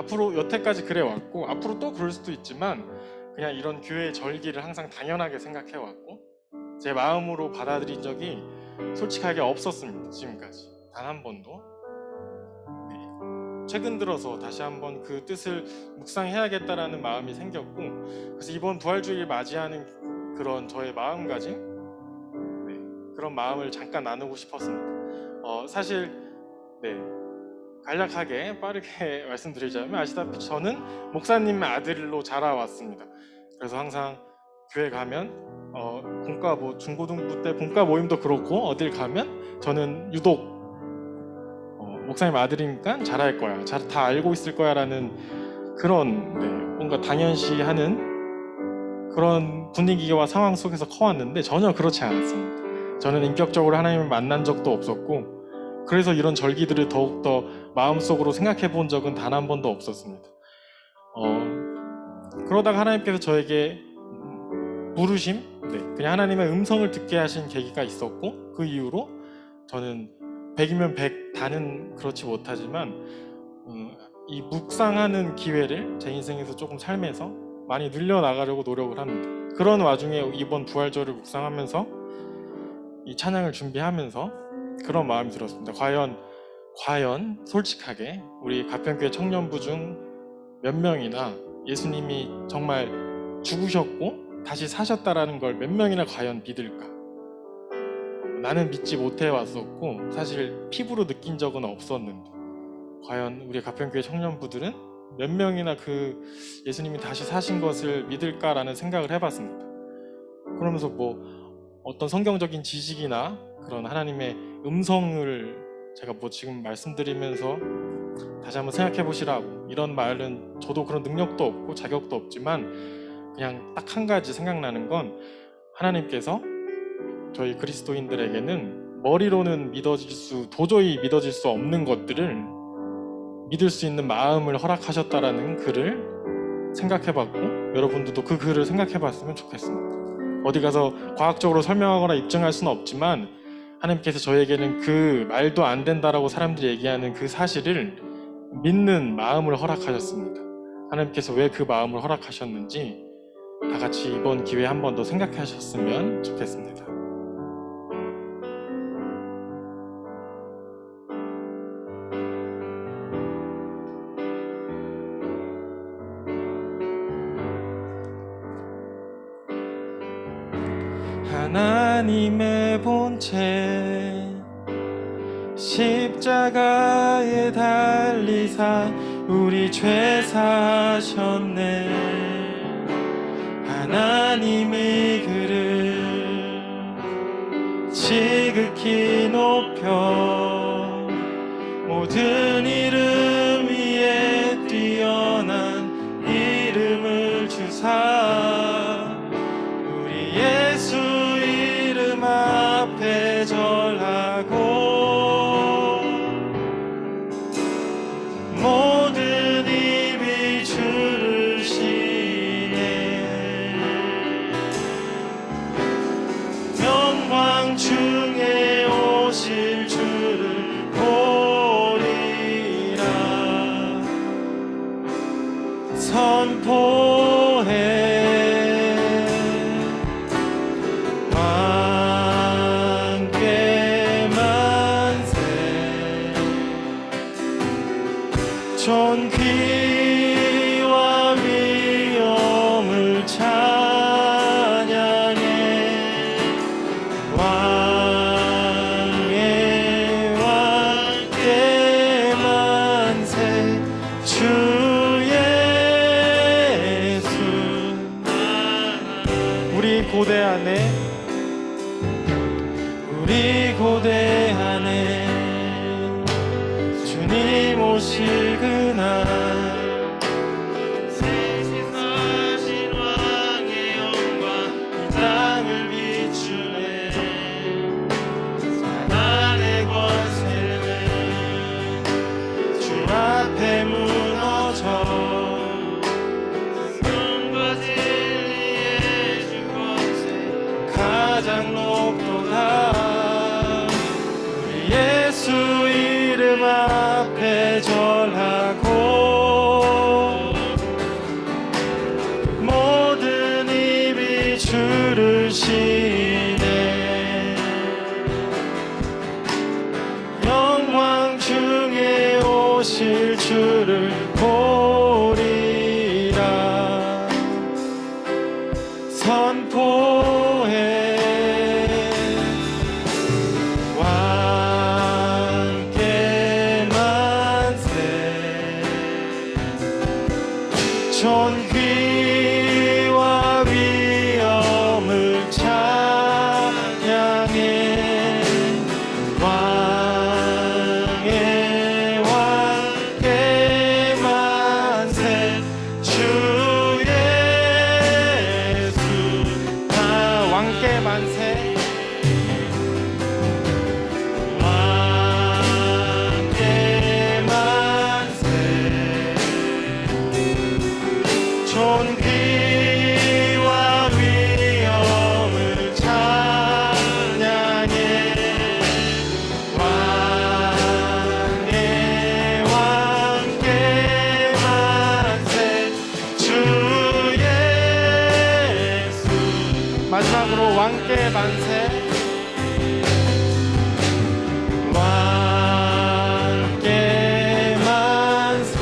앞으로 여태까지 그래 왔고 앞으로 또 그럴 수도 있지만 그냥 이런 교회의 절기를 항상 당연하게 생각해 왔고 제 마음으로 받아들인 적이 솔직하게 없었습니다. 지금까지 단 한 번도. 최근 들어서 다시 한번 그 뜻을 묵상해야겠다라는 마음이 생겼고, 그래서 이번 부활주의를 맞이하는 그런 저의 마음가짐, 그런 마음을 잠깐 나누고 싶었습니다. 사실 간략하게 빠르게 말씀드리자면, 아시다시피 저는 목사님의 아들로 자라왔습니다. 그래서 항상 교회 가면 본과 중고등부 때 본과 모임도 그렇고 어딜 가면 저는 유독 목사님 아들이니까 잘할 거야, 다 알고 있을 거야 라는 그런 뭔가 당연시하는 그런 분위기와 상황 속에서 커왔는데 전혀 그렇지 않았습니다. 저는 인격적으로 하나님을 만난 적도 없었고, 그래서 이런 절기들을 더욱더 마음속으로 생각해 본 적은 단 한 번도 없었습니다. 그러다가 하나님께서 저에게 부르심, 그냥 하나님의 음성을 듣게 하신 계기가 있었고, 그 이후로 저는 100이면 100 다는 그렇지 못하지만 이 묵상하는 기회를 제 인생에서 조금 삶에서 많이 늘려나가려고 노력을 합니다. 그런 와중에 이번 부활절을 묵상하면서 이 찬양을 준비하면서 그런 마음이 들었습니다. 과연 솔직하게 우리 가평교회 청년부 중 몇 명이나 예수님이 정말 죽으셨고 다시 사셨다라는 걸 몇 명이나 과연 믿을까? 나는 믿지 못해 왔었고 사실 피부로 느낀 적은 없었는데, 과연 우리 가평교회 청년부들은 몇 명이나 그 예수님이 다시 사신 것을 믿을까라는 생각을 해봤습니다. 그러면서 어떤 성경적인 지식이나 그런 하나님의 음성을 제가 지금 말씀드리면서 다시 한번 생각해 보시라고, 이런 말은 저도 그런 능력도 없고 자격도 없지만 그냥 딱 한 가지 생각나는 건, 하나님께서 저희 그리스도인들에게는 머리로는 도저히 믿어질 수 없는 것들을 믿을 수 있는 마음을 허락하셨다라는 글을 생각해봤고, 여러분들도 그 글을 생각해봤으면 좋겠습니다. 어디 가서 과학적으로 설명하거나 입증할 수는 없지만 하나님께서 저에게는 그 말도 안 된다라고 사람들이 얘기하는 그 사실을 믿는 마음을 허락하셨습니다. 하나님께서 왜 그 마음을 허락하셨는지 다 같이 이번 기회에 한 번 더 생각하셨으면 좋겠습니다. 하나님의 본체 십자가에 달리사 우리 죄 사셨네. 하나님의 그를 지극히 높여 모든 이름 위에 뛰어난 이름을 주사 우리 예수 이름 앞에 절하고 모든 입이 주를 시네. 영광 중에 오실 주를 보리라. 선포해 존귀와 위엄을 찬양해. 왕의 왕께 만세. 주 예수 우리 고대 안에 주님 오실 그날 세시사신 왕의 영광 이 땅을 비추네. 사단의 권세는 주 앞에 무너져 성령과 진리의 주 권세 가장 높도다. 예수 이름 앞에 절하고 늘 주를 보리라. 선포해 왕께 만세. 존귀와 위엄을 찬양해. 왕의 왕께 만세. 주 예수. 왕께 만세. 왕께 만세. 존귀와 위엄을 찬양해. 왕의 왕께 만세. 주 예수. 마지막으로 왕께 만세. 왕께 만세.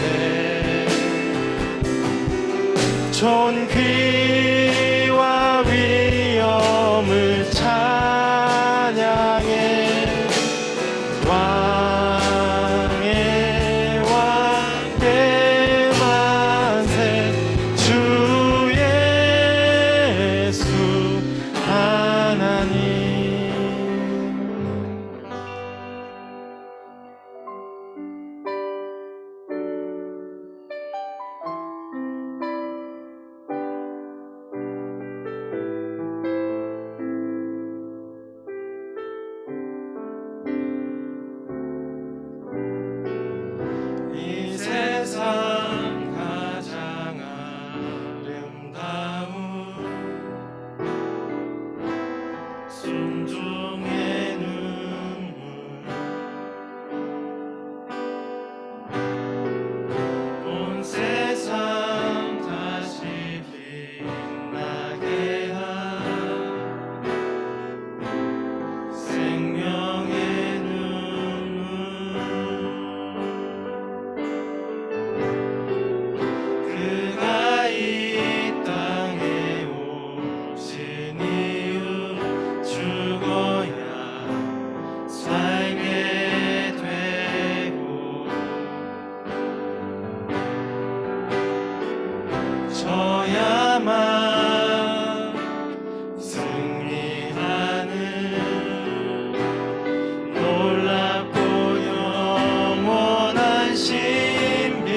존귀와 위엄을 찬양해. 왕의 왕께 만세. 주 예수 하나님. 이 세상 가장 아름다운 순종의 눈물. 온 세상 다시 빛나게 한 생명의 눈물. 그가 이 땅에 오신 이유 죽어야 살게 되고 져야만 승리하는 놀랍고 영원한 신비.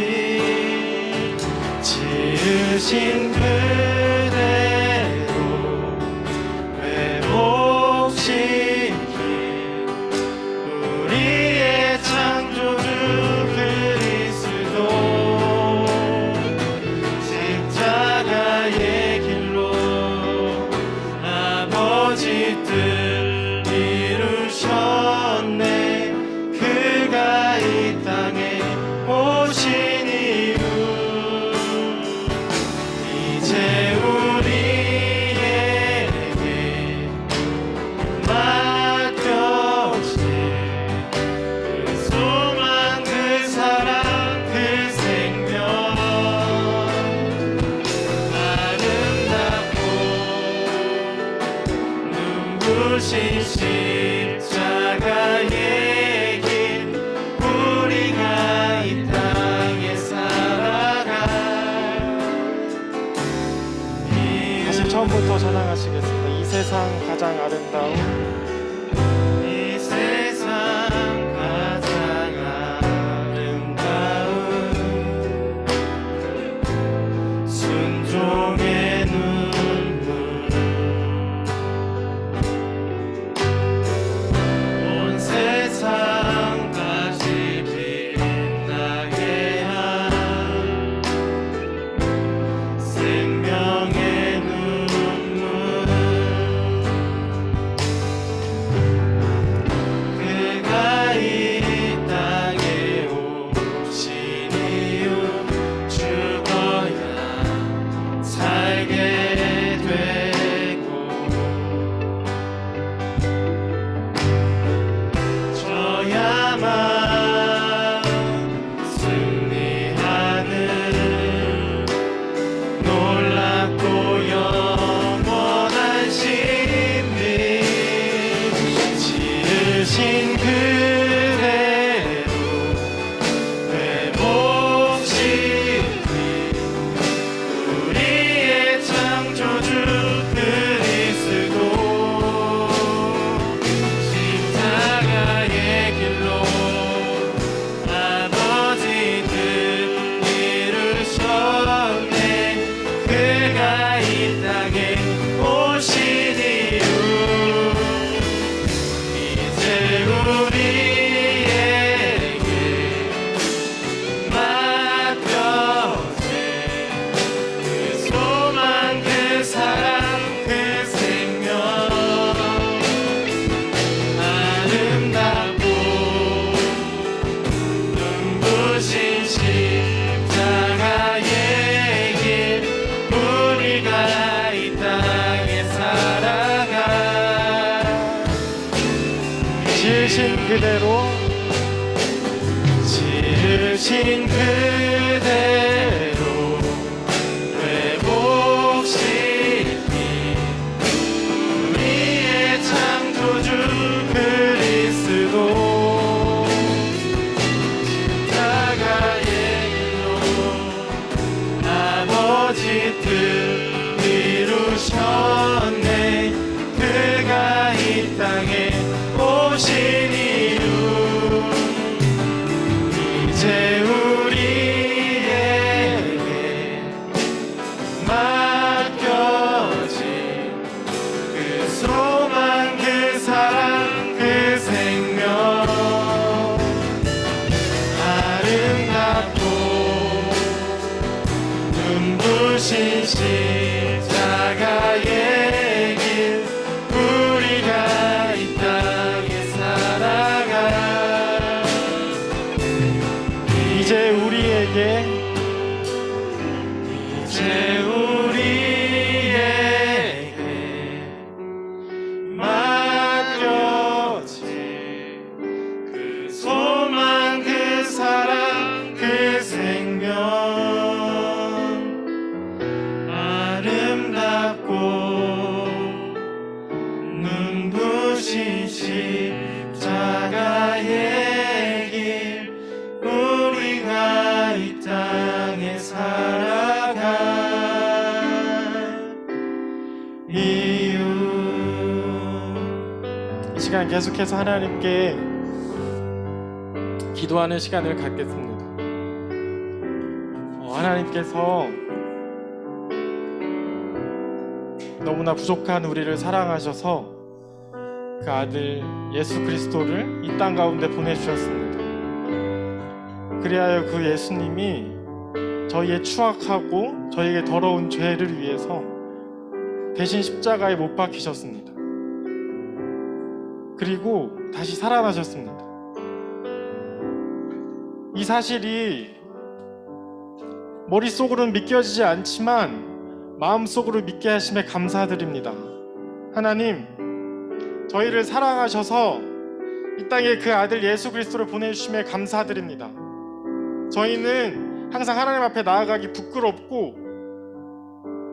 지으신 그대로 회복시키 우리의 창조주 그리스도. 십자가의 길로 아버지 뜻 이루셨네. 그가 이 땅에 오신 이유 이제 우리에게 맡겨진 그 소망 그 사랑 그 생명. 아름답고 눈부신 십자가의 길. 우리가 이 땅에 살아갈 다시 처음부터 찬양하시겠습니다. 이 세상 가장 아름다운. 이 세상 가장 아름다운 순종의 눈물. 온 세상 다시 빛나게 한 생명의 눈물. 그대로 지으신 그대로 회복시킨 우리의 창조주 그리스도 십자가의 길로 아버지 뜻 이루셨네. 그가 이 땅에 오신 이유 이제 우리에게 맡겨진 그 소망 그 사랑 그 생명 아름답고 눈부신 십자가의 길 우리가 이 땅에 살아가 이제 우리에게 맡겨진 그 소망 그 사랑 그 생명 아름답고 눈부신 십자가의 길 우리가 이 땅에 살아갈 이유. 이 시간 계속해서 하나님께 기도하는 시간을 갖겠습니다. 하나님께서 너무나 부족한 우리를 사랑하셔서 그 아들 예수 그리스도를 이 땅 가운데 보내주셨습니다. 그리하여 그 예수님이 저희의 추악하고 저희에게 더러운 죄를 위해서 대신 십자가에 못 박히셨습니다. 그리고 다시 살아나셨습니다. 이 사실이 머릿속으로는 믿겨지지 않지만 마음속으로 믿게 하심에 감사드립니다. 하나님, 저희를 사랑하셔서 이 땅에 그 아들 예수 그리스도를 보내주심에 감사드립니다. 저희는 항상 하나님 앞에 나아가기 부끄럽고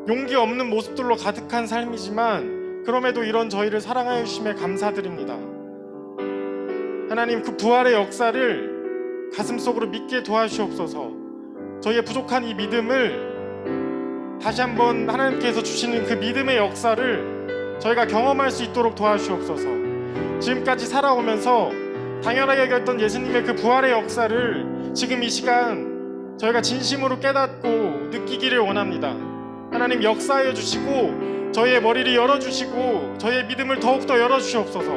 용기 없는 모습들로 가득한 삶이지만 그럼에도 이런 저희를 사랑하여 주심에 감사드립니다. 하나님, 그 부활의 역사를 가슴속으로 믿게 도와주시옵소서. 저희의 부족한 이 믿음을 다시 한번 하나님께서 주시는 그 믿음의 역사를 저희가 경험할 수 있도록 도와주시옵소서. 지금까지 살아오면서 당연하게 여겼던 예수님의 그 부활의 역사를 지금 이 시간 저희가 진심으로 깨닫고 느끼기를 원합니다. 하나님, 역사해 주시고 저희의 머리를 열어주시고 저희의 믿음을 더욱더 열어주시옵소서.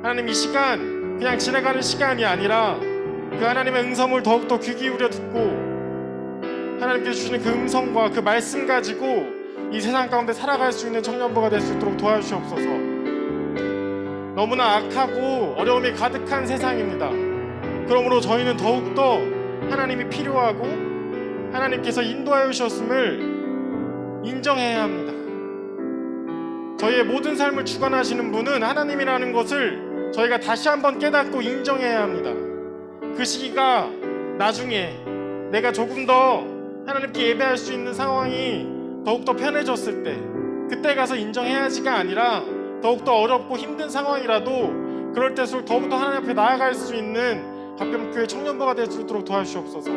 하나님, 이 시간 그냥 지나가는 시간이 아니라 그 하나님의 음성을 더욱더 귀 기울여 듣고 하나님께서 주시는 그 음성과 그 말씀 가지고 이 세상 가운데 살아갈 수 있는 청년부가 될 수 있도록 도와주시옵소서. 너무나 악하고 어려움이 가득한 세상입니다. 그러므로 저희는 더욱더 하나님이 필요하고 하나님께서 인도하여 주셨음을 인정해야 합니다. 저희의 모든 삶을 주관하시는 분은 하나님이라는 것을 저희가 다시 한번 깨닫고 인정해야 합니다. 그 시기가 나중에 내가 조금 더 하나님께 예배할 수 있는 상황이 더욱더 편해졌을 때 그때 가서 인정해야지가 아니라 더욱더 어렵고 힘든 상황이라도 그럴 때일수록 더욱더 하나님 앞에 나아갈 수 있는 박병교회 청년부가 될 수 있도록 도와주시옵소서.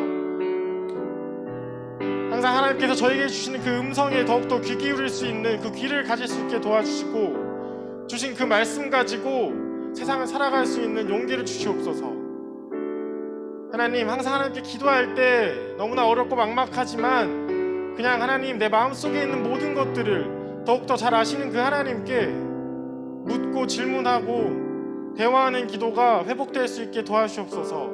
항상 하나님께서 저에게 주시는 그 음성에 더욱더 귀 기울일 수 있는 그 귀를 가질 수 있게 도와주시고 주신 그 말씀 가지고 세상을 살아갈 수 있는 용기를 주시옵소서. 하나님, 항상 하나님께 기도할 때 너무나 어렵고 막막하지만 그냥 하나님, 내 마음속에 있는 모든 것들을 더욱더 잘 아시는 그 하나님께 묻고 질문하고 대화하는 기도가 회복될 수 있게 도와주시옵소서.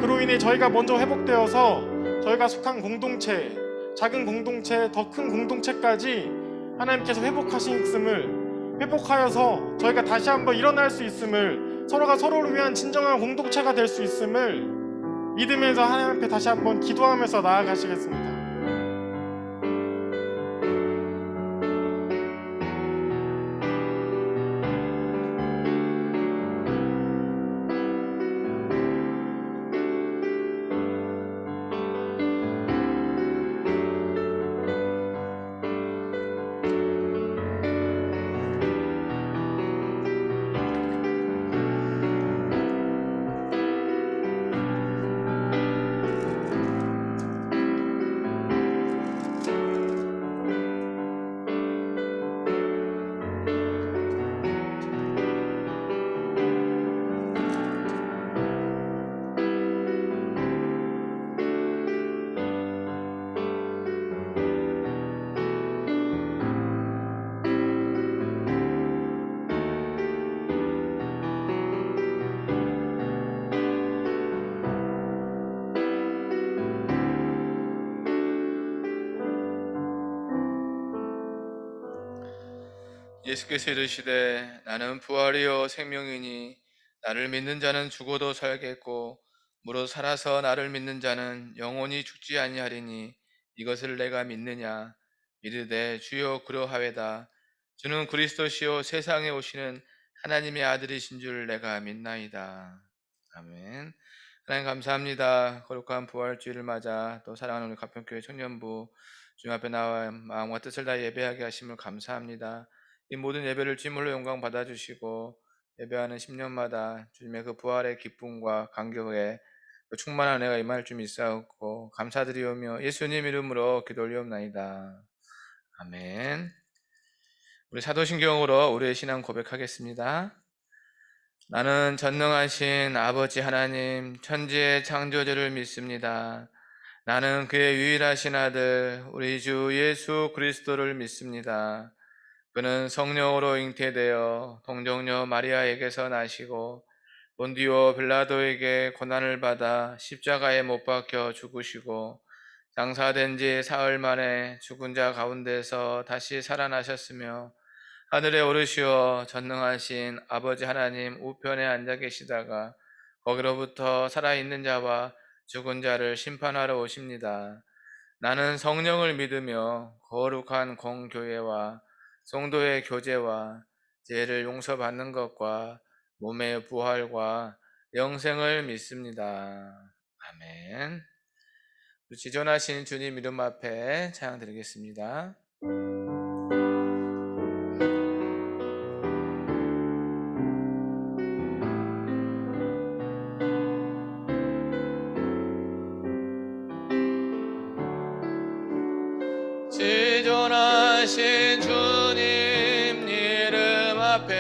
그로 인해 저희가 먼저 회복되어서 저희가 속한 공동체, 작은 공동체, 더 큰 공동체까지 하나님께서 회복하신 있음을 회복하여서 저희가 다시 한번 일어날 수 있음을, 서로가 서로를 위한 진정한 공동체가 될 수 있음을 믿으면서 하나님 앞에 다시 한번 기도하면서 나아가시겠습니다. 예수께서 이르시되 나는 부활이요 생명이니 나를 믿는 자는 죽어도 살겠고 무릇 살아서 나를 믿는 자는 영원히 죽지 아니하리니 이것을 내가 믿느냐. 이르되 주여 그러하외다. 주는 그리스도시요 세상에 오시는 하나님의 아들이신 줄 내가 믿나이다. 아멘. 하나님 감사합니다. 거룩한 부활주의를 맞아 또 사랑하는 우리 가평교회 청년부 주님 앞에 나와 마음과 뜻을 다 예배하게 하심을 감사합니다. 이 모든 예배를 주님으로 영광 받아주시고 예배하는 10년마다 주님의 그 부활의 기쁨과 감격에 그 충만한 은혜가 임할 줄 믿사옵고 감사드리오며 예수님 이름으로 기도 올리옵나이다. 아멘. 우리 사도신경으로 우리의 신앙 고백하겠습니다. 나는 전능하신 아버지 하나님 천지의 창조주를 믿습니다. 나는 그의 유일하신 아들 우리 주 예수 그리스도를 믿습니다. 그는 성령으로 잉태되어 동정녀 마리아에게서 나시고 본디오 빌라도에게 고난을 받아 십자가에 못 박혀 죽으시고 장사된 지 사흘 만에 죽은 자 가운데서 다시 살아나셨으며 하늘에 오르시어 전능하신 아버지 하나님 우편에 앉아 계시다가 거기로부터 살아있는 자와 죽은 자를 심판하러 오십니다. 나는 성령을 믿으며 거룩한 공교회와 성도의 교제와 죄를 용서받는 것과 몸의 부활과 영생을 믿습니다. 아멘. 지존하신 주님 이름 앞에 찬양 드리겠습니다. 지존하신 주님 이름 앞에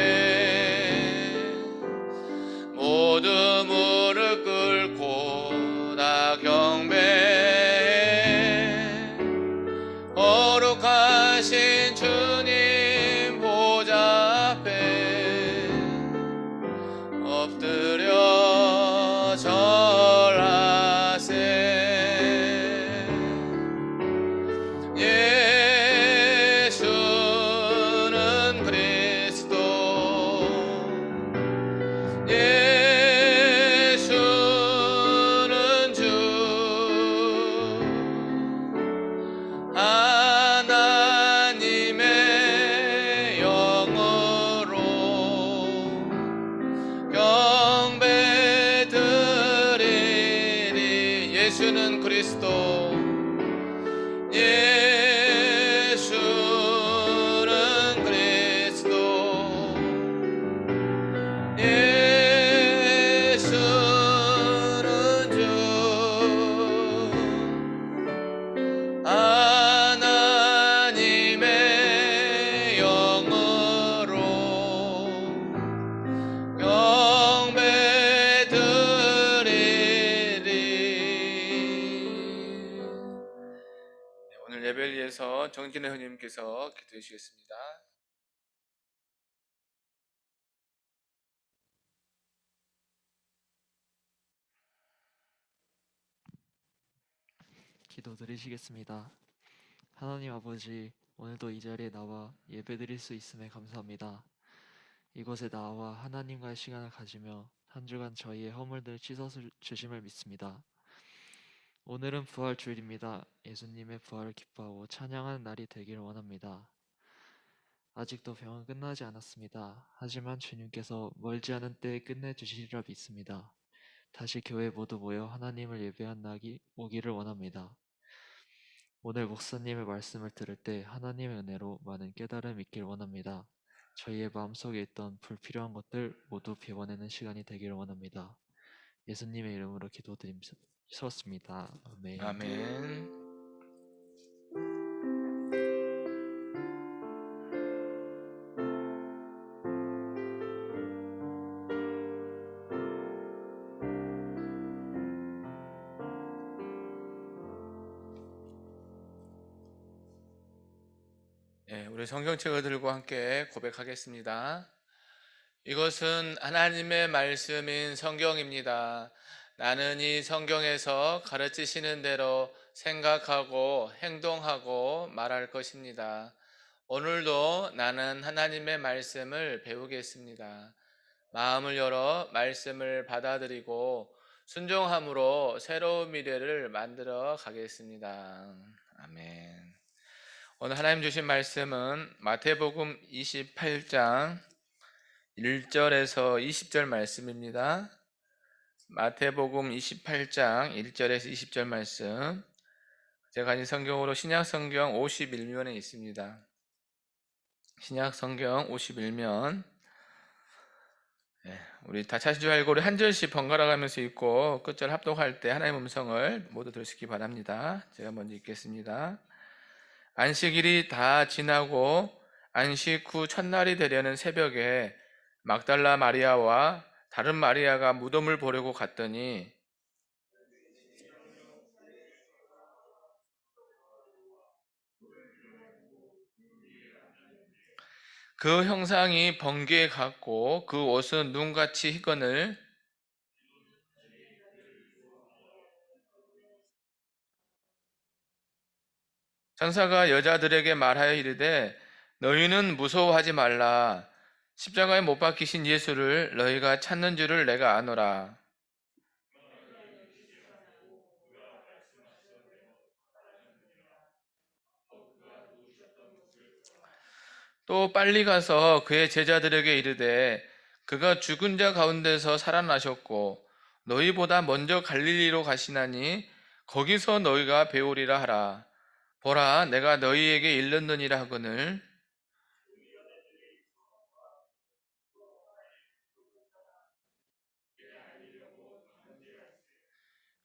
모두 무릎 꿇고 다 경배해. 거룩하신 주님 보좌 앞에 엎드려 절하세. 예수는 그리스도 예수는 주 하나님의 영으로 경배드리리. 예수는 그리스도 예수는 그리스도 예수는 주 하나님의 영으로 경배드리리. 오늘 예배를 위해서 정진혜 형님께서 기도해 주시겠습니다. 기도드리시겠습니다. 하나님 아버지, 오늘도 이 자리에 나와 예배드릴 수 있음에 감사합니다. 이곳에 나와 하나님과의 시간을 가지며 한 주간 저희의 허물들을 씻어 주심을 믿습니다. 오늘은 부활주일입니다. 예수님의 부활을 기뻐하고 찬양하는 날이 되기를 원합니다. 아직도 병은 끝나지 않았습니다. 하지만 주님께서 멀지 않은 때에 끝내주시리라 믿습니다. 다시 교회 모두 모여 하나님을 예배한 날이 오기를 원합니다. 오늘 목사님의 말씀을 들을 때 하나님의 은혜로 많은 깨달음이 있길 원합니다. 저희의 마음속에 있던 불필요한 것들 모두 비워내는 시간이 되기를 원합니다. 예수님의 이름으로 기도드리겠습니다. 아멘. 아멘. 우리 성경책을 들고 함께 고백하겠습니다. 이것은 하나님의 말씀인 성경입니다. 나는 이 성경에서 가르치시는 대로 생각하고 행동하고 말할 것입니다. 오늘도 나는 하나님의 말씀을 배우겠습니다. 마음을 열어 말씀을 받아들이고 순종함으로 새로운 미래를 만들어 가겠습니다. 아멘. 오늘 하나님 주신 말씀은 마태복음 28장 1절에서 20절 말씀입니다. 마태복음 28장 1절에서 20절 말씀. 제가 가진 성경으로 신약 성경 51면에 있습니다. 신약 성경 51면. 우리 다 찾은 줄 알고 우리 한 절씩 번갈아 가면서 읽고 끝절 합독할 때 하나님의 음성을 모두 들으시기 바랍니다. 제가 먼저 읽겠습니다. 안식일이 다 지나고 안식 후 첫날이 되려는 새벽에 막달라 마리아와 다른 마리아가 무덤을 보려고 갔더니 그 형상이 번개에 같고 그 옷은 눈같이 희건을 천사가 여자들에게 말하여 이르되 너희는 무서워하지 말라. 십자가에 못 박히신 예수를 너희가 찾는 줄을 내가 아노라. 또 빨리 가서 그의 제자들에게 이르되 그가 죽은 자 가운데서 살아나셨고 너희보다 먼저 갈릴리로 가시나니 거기서 너희가 배우리라 하라. 보라, 내가 너희에게 일렀느니라 하거늘.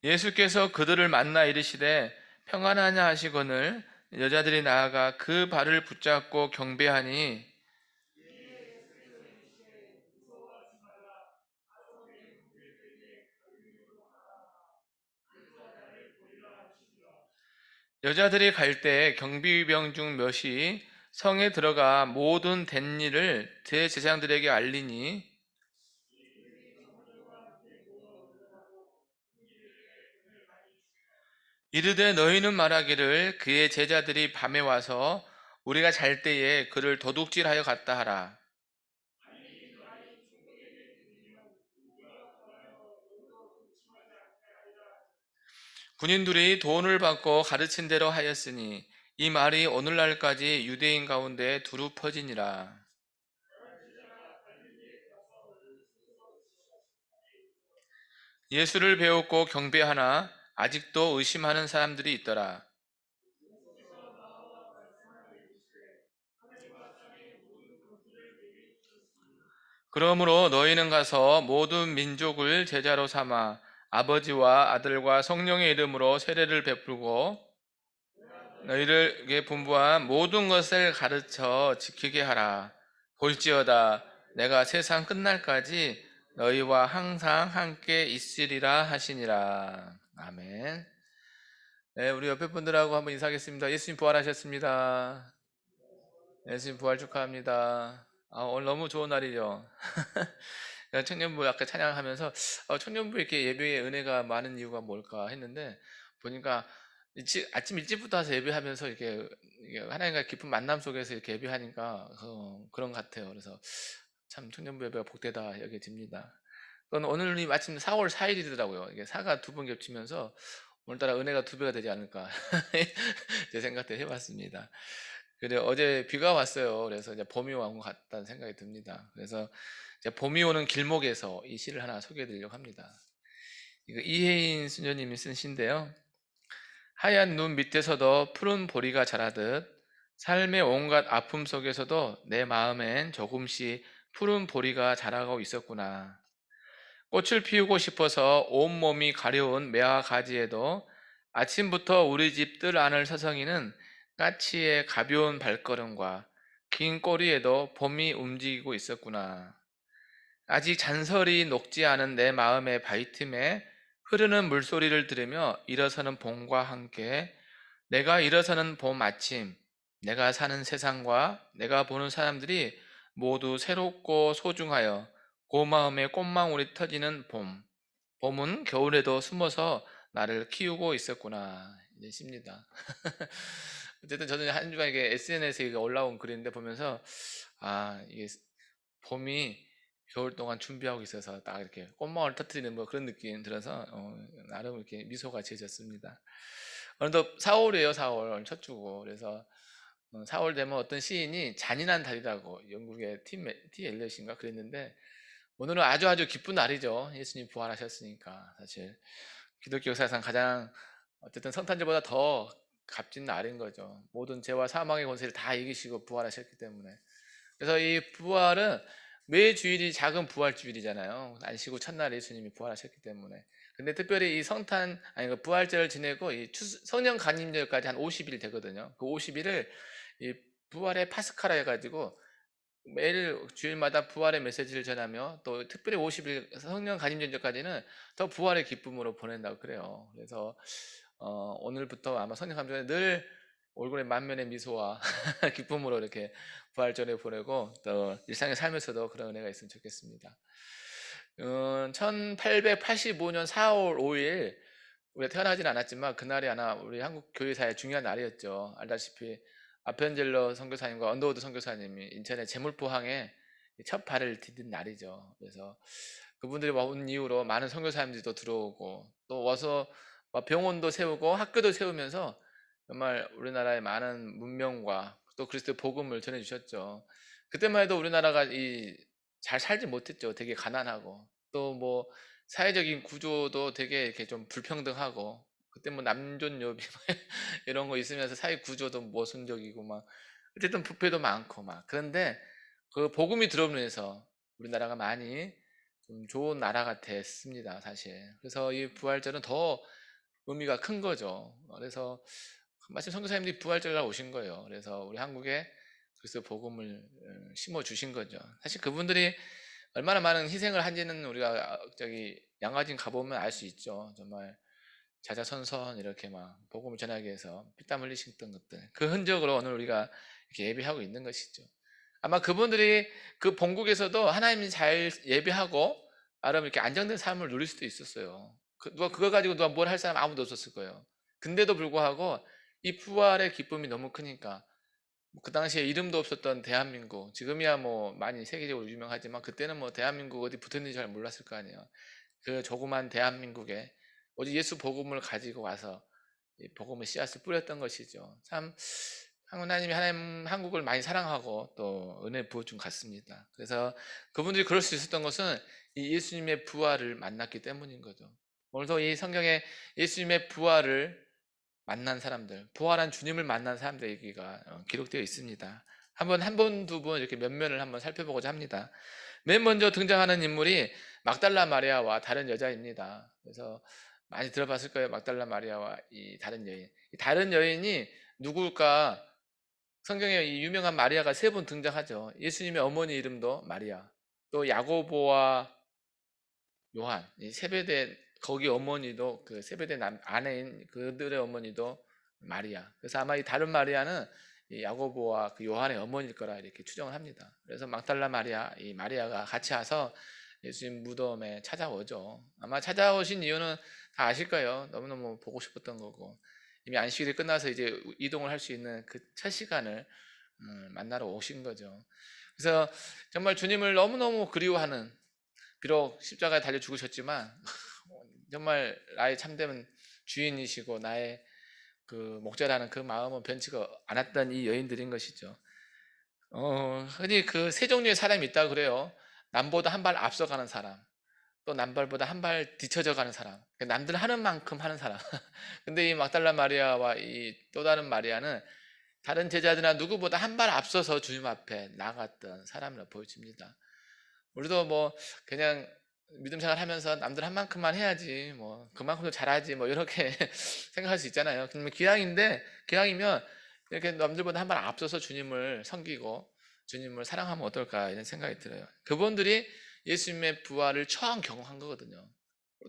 예수께서 그들을 만나 이르시되 평안하냐 하시거늘. 여자들이 나아가 그 발을 붙잡고 경배하니 여자들이 갈 때 경비병 중 몇이 성에 들어가 모든 된 일을 대제사장들에게 알리니 이르되 너희는 말하기를 그의 제자들이 밤에 와서 우리가 잘 때에 그를 도둑질하여 갔다 하라. 군인들이 돈을 받고 가르친 대로 하였으니 이 말이 오늘날까지 유대인 가운데 두루 퍼지니라. 예수를 배웠고 경배하나 아직도 의심하는 사람들이 있더라. 그러므로 너희는 가서 모든 민족을 제자로 삼아 아버지와 아들과 성령의 이름으로 세례를 베풀고 너희들에게 분부한 모든 것을 가르쳐 지키게 하라. 볼지어다 내가 세상 끝날까지 너희와 항상 함께 있으리라 하시니라. 아멘. 네, 우리 옆에 분들하고 한번 인사하겠습니다. 예수님 부활하셨습니다. 예수님 부활 축하합니다. 오늘 너무 좋은 날이죠. 청년부 아까 찬양하면서 청년부 이렇게 예배에 은혜가 많은 이유가 뭘까 했는데 보니까 아침 일찍부터 와서 예배하면서 이게 하나님과 깊은 만남 속에서 이렇게 예배하니까 그런 것 같아요. 그래서 참 청년부 예배가 복되다 여기 듭니다. 그건 오늘이 마침 4월 4일이더라고요. 이게 4가 두 번 겹치면서 오늘따라 은혜가 두 배가 되지 않을까 제 생각도 해봤습니다. 근데 어제 비가 왔어요. 그래서 이제 봄이 온 것 같다는 생각이 듭니다. 그래서 이제 봄이 오는 길목에서 이 시를 하나 소개해드리려고 합니다. 이거 이혜인 수녀님이 쓴 시인데요. 하얀 눈 밑에서도 푸른 보리가 자라듯 삶의 온갖 아픔 속에서도 내 마음엔 조금씩 푸른 보리가 자라고 있었구나. 꽃을 피우고 싶어서 온몸이 가려운 매화 가지에도 아침부터 우리 집 뜰 안을 서성이는 까치의 가벼운 발걸음과 긴 꼬리에도 봄이 움직이고 있었구나. 아직 잔설이 녹지 않은 내 마음의 바위틈에 흐르는 물소리를 들으며 일어서는 봄과 함께 내가 일어서는 봄 아침, 내가 사는 세상과 내가 보는 사람들이 모두 새롭고 소중하여 고마움의 꽃망울이 터지는 봄. 봄은 겨울에도 숨어서 나를 키우고 있었구나. 이제 쉽니다. 어쨌든 저는 한 주간 이게 SNS에 올라온 글인데 보면서 이게 봄이 겨울 동안 준비하고 있어서 딱 이렇게 꽃망울 터트리는 뭐 그런 느낌 들어서 나름 이렇게 미소가 지어졌습니다. 오늘도 4월이에요. 4월 첫 주고. 그래서 4월 되면 어떤 시인이 잔인한 달이라고 영국의 T 엘리엇인가 그랬는데 오늘은 아주 기쁜 날이죠. 예수님 부활하셨으니까 사실 기독교 역사상 가장 어쨌든 성탄절보다 더 값진 날인 거죠. 모든 죄와 사망의 권세를 다 이기시고 부활하셨기 때문에. 그래서 이 부활은 매 주일이 작은 부활 주일이잖아요. 안식 후 첫날 예수님이 부활하셨기 때문에. 근데 특별히 이 그 부활절을 지내고 이 성령 간임절까지 한 50일 되거든요. 그 50일을 이 부활의 파스카라 해가지고 매일 주일마다 부활의 메시지를 전하며 또 특별히 50일 성령 간임절까지는 더 부활의 기쁨으로 보낸다고 그래요. 그래서 오늘부터 아마 성령 간임절에 늘 얼굴에 만면의 미소와 기쁨으로 이렇게 부활절에 보내고 또 일상에 살면서도 그런 은혜가 있으면 좋겠습니다. 1885년 4월 5일 우리가 태어나진 않았지만 그날이 하나 우리 한국 교회사의 중요한 날이었죠. 알다시피 아펜젤러 선교사님과 언더우드 선교사님이 인천의 제물포항에 첫 발을 디딘 날이죠. 그래서 그분들이 온 이후로 많은 선교사님들도 들어오고 또 와서 병원도 세우고 학교도 세우면서 정말 우리나라의 많은 문명과 또 그리스도의 복음을 전해주셨죠. 그때만 해도 우리나라가 잘 살지 못했죠. 되게 가난하고 또 뭐 사회적인 구조도 되게 이렇게 좀 불평등하고 그때 뭐 남존여비 이런 거 있으면서 사회 구조도 모순적이고 막 어쨌든 부패도 많고 막 그런데 그 복음이 들어오면서 우리나라가 많이 좀 좋은 나라가 됐습니다, 사실. 그래서 이 부활절은 더 의미가 큰 거죠. 그래서 마침 선교사님들이 부활절날 오신 거예요. 그래서 우리 한국에 그리스도 복음을 심어 주신 거죠. 사실 그분들이 얼마나 많은 희생을 한지는 우리가 저기 양화진 가보면 알 수 있죠. 정말 자자손손 이렇게 막 복음을 전하기 위해서 피땀 흘리셨던 것들 그 흔적으로 오늘 우리가 이렇게 예배하고 있는 것이죠. 아마 그분들이 그 본국에서도 하나님이 잘 예배하고 나름 이렇게 안정된 삶을 누릴 수도 있었어요. 누가 그거 가지고 누가 뭘 할 사람 아무도 없었을 거예요. 근데도 불구하고 이 부활의 기쁨이 너무 크니까 그 당시에 이름도 없었던 대한민국, 지금이야 뭐 많이 세계적으로 유명하지만 그때는 뭐 대한민국 어디 붙었는지 잘 몰랐을 거 아니에요. 그 조그만 대한민국에 오직 예수 복음을 가지고 와서 이 복음의 씨앗을 뿌렸던 것이죠. 참 하나님이 한국을 많이 사랑하고 또 은혜 부어준 것 같습니다. 그래서 그분들이 그럴 수 있었던 것은 이 예수님의 부활을 만났기 때문인 거죠. 오늘도 이 성경에 예수님의 부활을 만난 사람들, 부활한 주님을 만난 사람들 얘기가 기록되어 있습니다. 한 번, 두 번 이렇게 면면을 한번 살펴보고자 합니다. 맨 먼저 등장하는 인물이 막달라 마리아와 다른 여자입니다. 그래서 많이 들어봤을 거예요. 막달라 마리아와 이 다른 여인. 이 다른 여인이 누굴까? 성경에 이 유명한 마리아가 세 번 등장하죠. 예수님의 어머니 이름도 마리아. 또 야고보와 요한, 이 세베대 거기 어머니도 그 세베대 아내인 그들의 어머니도 마리아. 그래서 아마 이 다른 마리아는 이 야고보와 그 요한의 어머니일 거라 이렇게 추정을 합니다. 그래서 막달라 마리아, 이 마리아가 같이 와서 예수님 무덤에 찾아오죠. 아마 찾아오신 이유는 다 아실 거예요. 너무너무 보고 싶었던 거고 이미 안식일이 끝나서 이제 이동을 할 수 있는 그 첫 시간을 만나러 오신 거죠. 그래서 정말 주님을 너무너무 그리워하는 비록 십자가에 달려 죽으셨지만 정말 나의 참된 주인이시고 나의 그 목자라는 그 마음은 변치가 않았던 이 여인들인 것이죠. 흔히 그 세 종류의 사람이 있다 그래요. 남보다 한 발 앞서가는 사람, 또 남발보다 한 발 뒤쳐져 가는 사람, 남들 하는 만큼 하는 사람. 근데 이 막달라 마리아와 이 또 다른 마리아는 다른 제자들이나 누구보다 한 발 앞서서 주님 앞에 나갔던 사람이라 보여집니다. 우리도 뭐 그냥 믿음 생활하면서 남들 한 만큼만 해야지 뭐 그만큼도 잘하지 뭐 이렇게 생각할 수 있잖아요. 그러면 기왕이면 이렇게 남들보다 한 발 앞서서 주님을 섬기고 주님을 사랑하면 어떨까 이런 생각이 들어요. 그분들이 예수님의 부활을 처음 경험한 거거든요.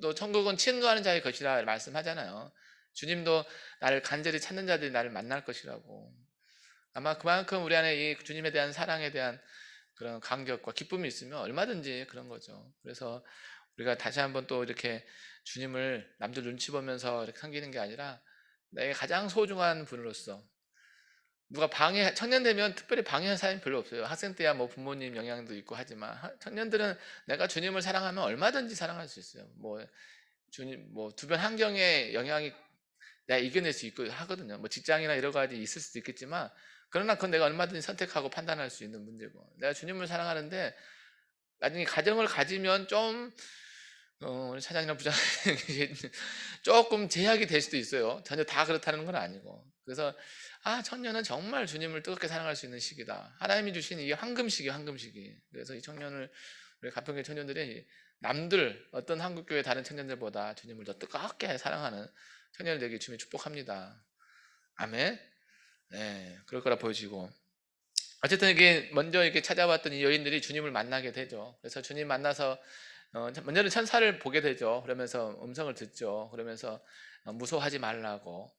또 천국은 친노하는 자의 것이라 말씀하잖아요. 주님도 나를 간절히 찾는 자들이 나를 만날 것이라고. 아마 그만큼 우리 안에 이 주님에 대한 사랑에 대한 그런 감격과 기쁨이 있으면 얼마든지 그런 거죠. 그래서 우리가 다시 한번 또 이렇게 주님을 남들 눈치 보면서 이렇게 섬기는 게 아니라 내게 가장 소중한 분으로서 누가 청년 되면 특별히 방해하는 사람이 별로 없어요. 학생 때야 뭐 부모님 영향도 있고 하지만 청년들은 내가 주님을 사랑하면 얼마든지 사랑할 수 있어요. 뭐 주님 뭐 주변 환경의 영향이 내가 이겨낼 수 있고 하거든요. 뭐 직장이나 여러 가지 있을 수도 있겠지만 그러나 그건 내가 얼마든지 선택하고 판단할 수 있는 문제고 내가 주님을 사랑하는데 나중에 가정을 가지면 좀 우리 사장이나 부장님 조금 제약이 될 수도 있어요. 전혀 다 그렇다는 건 아니고. 그래서 청년은 정말 주님을 뜨겁게 사랑할 수 있는 시기다. 하나님이 주신 이 황금시기, 황금시기. 그래서 이 청년을 우리 가평교회 청년들이 남들 어떤 한국교회 다른 청년들보다 주님을 더 뜨겁게 사랑하는 청년이 되길 주님이 축복합니다. 아멘. 네, 그럴 거라 보여지고. 어쨌든 이게 먼저 이렇게 찾아왔던 이 여인들이 주님을 만나게 되죠. 그래서 주님 만나서 먼저는 천사를 보게 되죠. 그러면서 음성을 듣죠. 그러면서 무서워하지 말라고.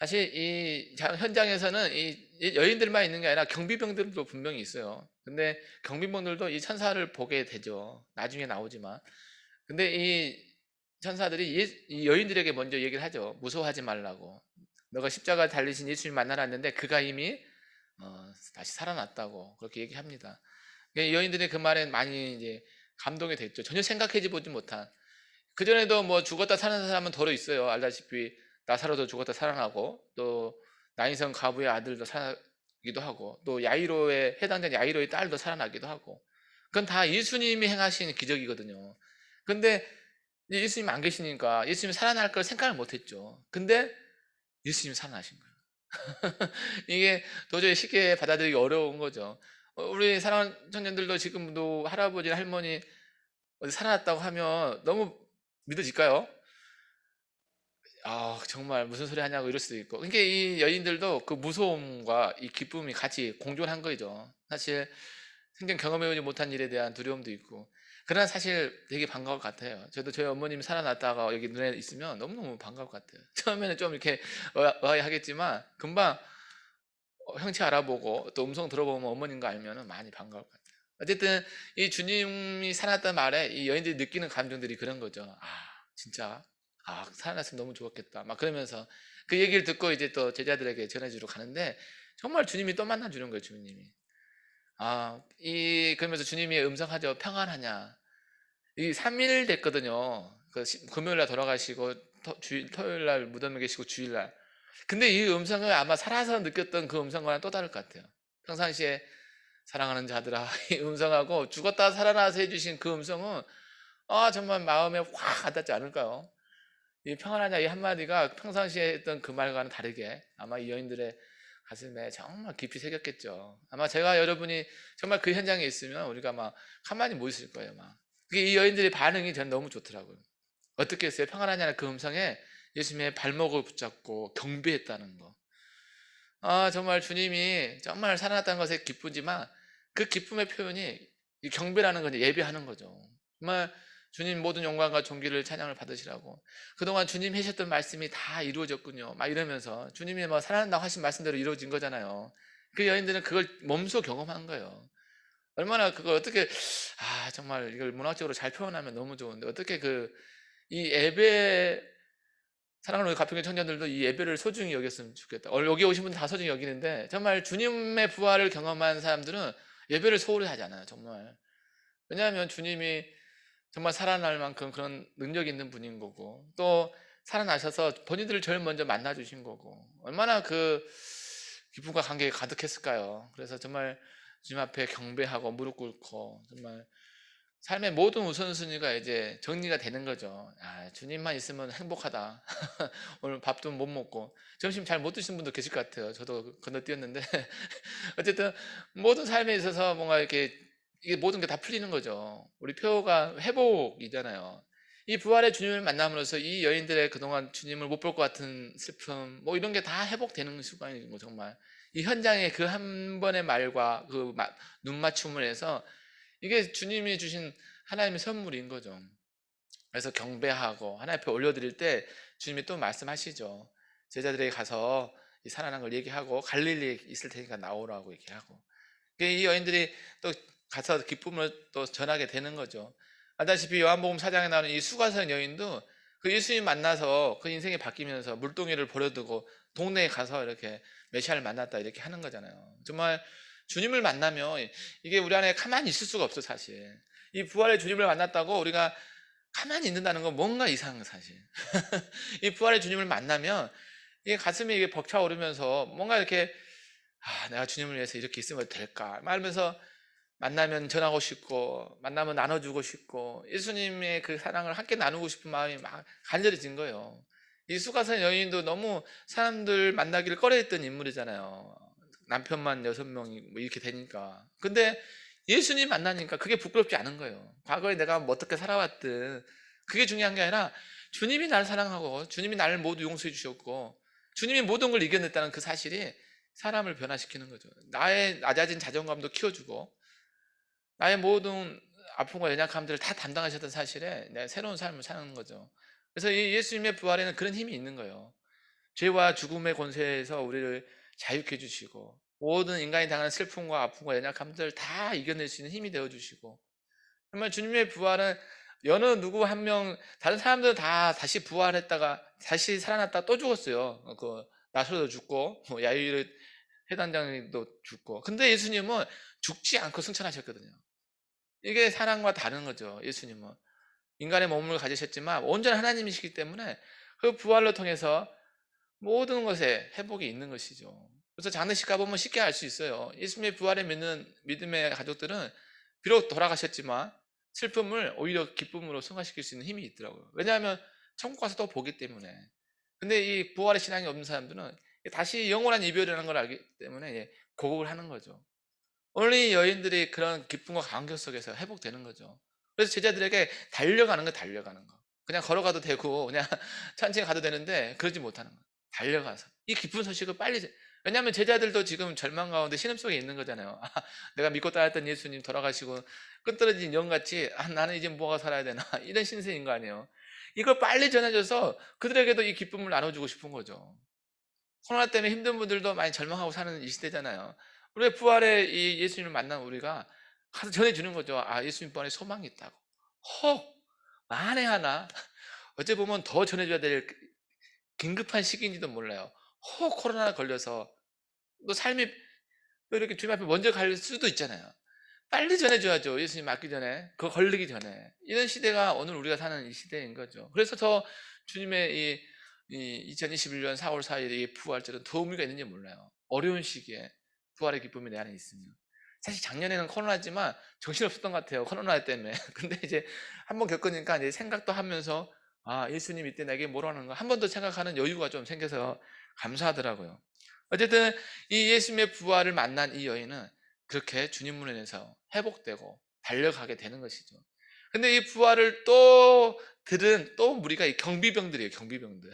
사실 이 현장에서는 이 여인들만 있는 게 아니라 경비병들도 분명히 있어요. 근데 경비병들도 이 천사를 보게 되죠. 나중에 나오지만. 근데 이 천사들이 이 여인들에게 먼저 얘기를 하죠. 무서워하지 말라고. 너가 십자가 달리신 예수님 만나러 왔는데 그가 이미 다시 살아났다고 그렇게 얘기합니다. 여인들이 그 말에 많이 이제 감동이 됐죠. 전혀 생각해 보지 못한. 그전에도 뭐 죽었다 사는 사람은 더러 있어요. 알다시피 나사로도 죽었다 살아나고 또 나인성 가부의 아들도 살아나기도 하고 또 야이로에 해당된 야이로의 딸도 살아나기도 하고 그건 다 예수님이 행하신 기적이거든요. 근데 예수님 안 계시니까 예수님이 살아날 걸 생각을 못했죠. 근데 예수님이 살아나신 거예요. 이게 도저히 쉽게 받아들이기 어려운 거죠. 우리 사랑하는 청년들도 지금도 할아버지 할머니 어디 살아났다고 하면 너무 믿어질까요? 정말 무슨 소리 하냐고 이럴 수도 있고. 그러니까 이 여인들도 그 무서움과 이 기쁨이 같이 공존한 거죠. 사실 생전 경험해보지 못한 일에 대한 두려움도 있고. 그러나 사실 되게 반가울 것 같아요. 저도 저희 어머님이 살아났다가 여기 눈에 있으면 너무너무 반가울 것 같아요. 처음에는 좀 이렇게 의아하겠지만 금방 형체 알아보고 또 음성 들어보면 어머니인 거 알면 많이 반가울 것 같아요. 어쨌든 이 주님이 살아났다는 말에 이 여인들이 느끼는 감정들이 그런 거죠. 진짜 살아났으면 너무 좋았겠다 막 그러면서 그 얘기를 듣고 이제 또 제자들에게 전해주러 가는데 정말 주님이 또 만나주는 거예요. 주님이 그러면서 주님이 음성하죠. 평안하냐. 이 3일 됐거든요. 금요일날 돌아가시고 토요일날 무덤에 계시고 주일날. 근데 이 음성을 아마 살아서 느꼈던 그 음성과는 또 다를 것 같아요. 평상시에 사랑하는 자들아 이 음성하고 죽었다 살아나서 해주신 그 음성은 정말 마음에 확 와닿지 않을까요? 이 평안하냐 이 한마디가 평상시에 했던 그 말과는 다르게 아마 이 여인들의 가슴에 정말 깊이 새겼겠죠. 아마 제가 여러분이 정말 그 현장에 있으면 우리가 막 가만히 못 있을 거예요. 막. 이 여인들의 반응이 저는 너무 좋더라고요. 어떻게 했어요? 평안하냐는 그 음성에 예수님의 발목을 붙잡고 경배했다는 거. 정말 주님이 정말 살아났다는 것에 기쁘지만 그 기쁨의 표현이 이 경배라는 건 예배하는 거죠. 정말 주님 모든 영광과 존귀를 찬양을 받으시라고. 그동안 주님 하셨던 말씀이 다 이루어졌군요. 막 이러면서 주님이 뭐 살아난다고 하신 말씀대로 이루어진 거잖아요. 그 여인들은 그걸 몸소 경험한 거예요. 얼마나 그걸 어떻게 정말 이걸 문학적으로 잘 표현하면 너무 좋은데 어떻게 이 예배 사랑하는 우리 가평의 청년들도 이 예배를 소중히 여겼으면 좋겠다. 오늘 여기 오신 분들 다 소중히 여기는데 정말 주님의 부활을 경험한 사람들은 예배를 소홀히 하지 않아요. 정말. 왜냐하면 주님이 정말 살아날 만큼 그런 능력 있는 분인 거고 또 살아나셔서 본인들을 제일 먼저 만나 주신 거고 얼마나 그 기쁨과 감격이 가득했을까요? 그래서 정말 주님 앞에 경배하고 무릎 꿇고 정말 삶의 모든 우선순위가 이제 정리가 되는 거죠. 주님만 있으면 행복하다. 오늘 밥도 못 먹고 점심 잘 못 드신 분도 계실 것 같아요. 저도 건너뛰었는데 어쨌든 모든 삶에 있어서 뭔가 이게 모든 게 다 풀리는 거죠. 우리 표가 회복이잖아요. 이 부활의 주님을 만남으로써 이 여인들의 그동안 주님을 못 볼 것 같은 슬픔 뭐 이런 게 다 회복되는 순간이고 정말 이 현장의 그 한 번의 말과 눈 맞춤을 해서 이게 주님이 주신 하나님의 선물인 거죠. 그래서 경배하고 하나님 앞에 올려드릴 때 주님이 또 말씀하시죠. 제자들에게 가서 이 살아난 걸 얘기하고 갈릴리에 있을 테니까 나오라고 얘기하고 이 여인들이 또 가서 기쁨을 또 전하게 되는 거죠. 알다시피 요한복음 4장에 나오는 이 수가성 여인도 그 예수님 만나서 그 인생이 바뀌면서 물동이를 버려두고 동네에 가서 이렇게 메시아를 만났다 이렇게 하는 거잖아요. 정말 주님을 만나면 이게 우리 안에 가만히 있을 수가 없어 사실. 이 부활의 주님을 만났다고 우리가 가만히 있는다는 건 뭔가 이상해 사실. 이 부활의 주님을 만나면 이게 가슴이 이게 벅차오르면서 뭔가 이렇게 내가 주님을 위해서 이렇게 있으면 될까 말면서 만나면 전하고 싶고 만나면 나눠주고 싶고 예수님의 그 사랑을 함께 나누고 싶은 마음이 막 간절해진 거예요. 이 수가산 여인도 너무 사람들 만나기를 꺼려했던 인물이잖아요. 남편만 6명이 뭐 이렇게 되니까. 근데 예수님 만나니까 그게 부끄럽지 않은 거예요. 과거에 내가 뭐 어떻게 살아왔든 그게 중요한 게 아니라 주님이 나를 사랑하고 주님이 나를 모두 용서해 주셨고 주님이 모든 걸 이겨냈다는 그 사실이 사람을 변화시키는 거죠. 나의 낮아진 자존감도 키워주고 나의 모든 아픔과 연약함들을 다 담당하셨던 사실에 내가 새로운 삶을 사는 거죠. 그래서 이 예수님의 부활에는 그런 힘이 있는 거예요. 죄와 죽음의 권세에서 우리를 자유케 해주시고 모든 인간이 당하는 슬픔과 아픔과 연약함들을 다 이겨낼 수 있는 힘이 되어주시고 정말 주님의 부활은 여느 누구 한 명 다른 사람들은 다 다시 부활했다가 다시 살아났다가 또 죽었어요. 그 나사로도 죽고 뭐 야이르 해단장도 죽고 근데 예수님은 죽지 않고 승천하셨거든요. 이게 사랑과 다른 거죠. 예수님은 인간의 몸을 가지셨지만 온전한 하나님이시기 때문에 그 부활로 통해서 모든 것에 회복이 있는 것이죠. 그래서 장례식 가보면 쉽게 알 수 있어요. 예수님의 부활에 믿는 믿음의 가족들은 비록 돌아가셨지만 슬픔을 오히려 기쁨으로 승화시킬 수 있는 힘이 있더라고요. 왜냐하면 천국 가서 또 보기 때문에. 근데 이 부활의 신앙이 없는 사람들은 다시 영원한 이별이라는 걸 알기 때문에 고국을 하는 거죠. 오늘 이 여인들이 그런 기쁨과 감격 속에서 회복되는 거죠. 그래서 제자들에게 달려가는 거, 달려가는 거. 그냥 걸어가도 되고, 그냥 천천히 가도 되는데, 그러지 못하는 거. 달려가서. 이 기쁜 소식을 빨리, 왜냐하면 제자들도 지금 절망 가운데 신음 속에 있는 거잖아요. 내가 믿고 따랐던 예수님 돌아가시고, 끈떨어진 영같이, 나는 이제 뭐가 살아야 되나. 이런 신세인 거 아니에요. 이걸 빨리 전해줘서 그들에게도 이 기쁨을 나눠주고 싶은 거죠. 코로나 때문에 힘든 분들도 많이 절망하고 사는 이 시대잖아요. 우리 부활의 이 예수님을 만난 우리가 가서 전해주는 거죠. 예수님 부활에 소망이 있다고. 혹 만에 하나 어째 보면 더 전해줘야 될 긴급한 시기인지도 몰라요. 혹 코로나 걸려서 또 삶이 또 이렇게 주님 앞에 먼저 갈 수도 있잖아요. 빨리 전해줘야죠. 예수님 맞기 전에 그거 걸리기 전에 이런 시대가 오늘 우리가 사는 이 시대인 거죠. 그래서 더 주님의 이 2021년 4월 4일 이 부활절은 더 의미가 있는지 몰라요. 어려운 시기에 부활의 기쁨이 내 안에 있으면 사실 작년에는 코로나지만 정신없었던 것 같아요. 코로나 때문에. 근데 이제 한번 겪으니까 이제 생각도 하면서 예수님 이때 내게 뭐라는 거 한 번 더 생각하는 여유가 좀 생겨서 감사하더라고요. 어쨌든 이 예수님의 부활을 만난 이 여인은 그렇게 주님으로 인해서 회복되고 달려가게 되는 것이죠. 근데 이 부활을 또 들은 또 무리가 이 경비병들이에요. 경비병들.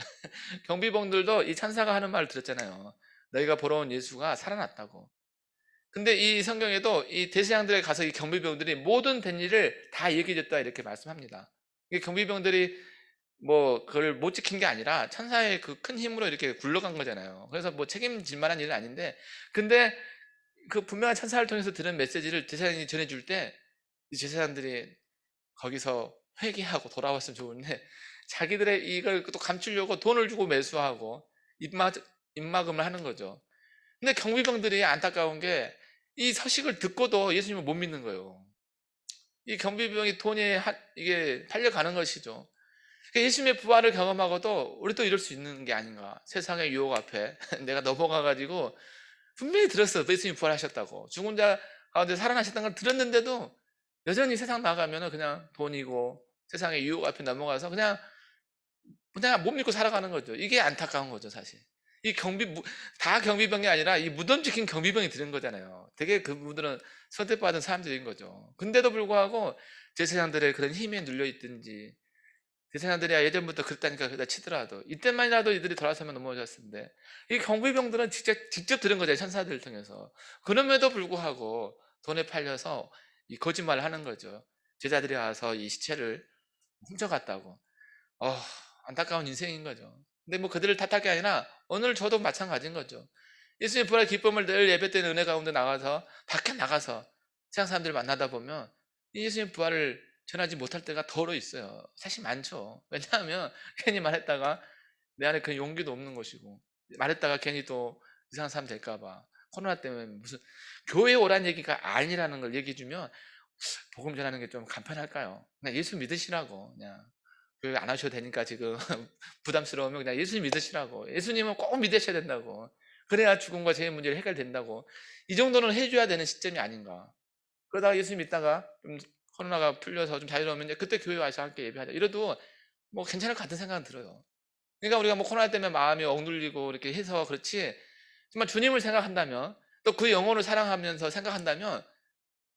경비병들도 이 천사가 하는 말을 들었잖아요. 너희가 보러 온 예수가 살아났다고. 근데 이 성경에도 이 대세양들에 가서 이 경비병들이 모든 된 일을 다 얘기해줬다 이렇게 말씀합니다. 이 경비병들이 뭐 그걸 못 지킨 게 아니라 천사의 그 큰 힘으로 이렇게 굴러간 거잖아요. 그래서 뭐 책임질 만한 일은 아닌데 근데 그 분명한 천사를 통해서 들은 메시지를 제사장이 전해줄 때 이 제사장들이 거기서 회개하고 돌아왔으면 좋은데 자기들의 이걸 또 감추려고 돈을 주고 매수하고 입막음을 하는 거죠. 근데 경비병들이 안타까운 게 이 서식을 듣고도 예수님을 못 믿는 거예요. 이 경비병이 돈이 이게 팔려가는 것이죠. 그러니까 예수님의 부활을 경험하고도 우리도 이럴 수 있는 게 아닌가. 세상의 유혹 앞에 내가 넘어가가지고 분명히 들었어. 예수님 부활하셨다고. 죽은 자 가운데 살아나셨다는 걸 들었는데도 여전히 세상 나가면 그냥 돈이고 세상의 유혹 앞에 넘어가서 그냥 못 믿고 살아가는 거죠. 이게 안타까운 거죠, 사실. 이 다 경비병이 아니라 이 무덤 지킨 경비병이 들은 거잖아요. 되게 그분들은 선택받은 사람들인 거죠. 근데도 불구하고 제사장들의 그런 힘에 눌려있든지 대세사들이 예전부터 그랬다니까 그러다 치더라도 이때만이라도 이들이 돌아서면 넘어졌을 텐데 이 경비병들은 직접 들은 거죠. 천사들을 통해서. 그럼에도 불구하고 돈에 팔려서 이 거짓말을 하는 거죠. 제자들이 와서 이 시체를 훔쳐갔다고. 안타까운 인생인 거죠. 근데 뭐 그들을 탓할 게 아니라 오늘 저도 마찬가지인 거죠. 예수님 부활의 기쁨을 늘 예배 때는 은혜 가운데 나가서 밖에 나가서 세상 사람들을 만나다 보면 이 예수님 부활을 전하지 못할 때가 더러 있어요. 사실 많죠. 왜냐하면 괜히 말했다가 내 안에 그 용기도 없는 것이고, 말했다가 괜히 또 이상한 사람 될까 봐, 코로나 때문에 무슨 교회 오란 얘기가 아니라는 걸 얘기해 주면 복음 전하는 게 좀 간편할까요? 그냥 예수 믿으시라고. 그냥 교회 안 하셔도 되니까 지금 부담스러우면 그냥 예수 믿으시라고. 예수님은 꼭 믿으셔야 된다고. 그래야 죽음과 죄의 문제를 해결된다고. 이 정도는 해줘야 되는 시점이 아닌가. 그러다가 예수 믿다가 좀 코로나가 풀려서 좀 자유로우면 이제 그때 교회 와서 함께 예배하자. 이래도 뭐 괜찮을 것 같은 생각은 들어요. 그러니까 우리가 뭐 코로나 때문에 마음이 억눌리고 이렇게 해서 그렇지, 정말 주님을 생각한다면, 또 그 영혼을 사랑하면서 생각한다면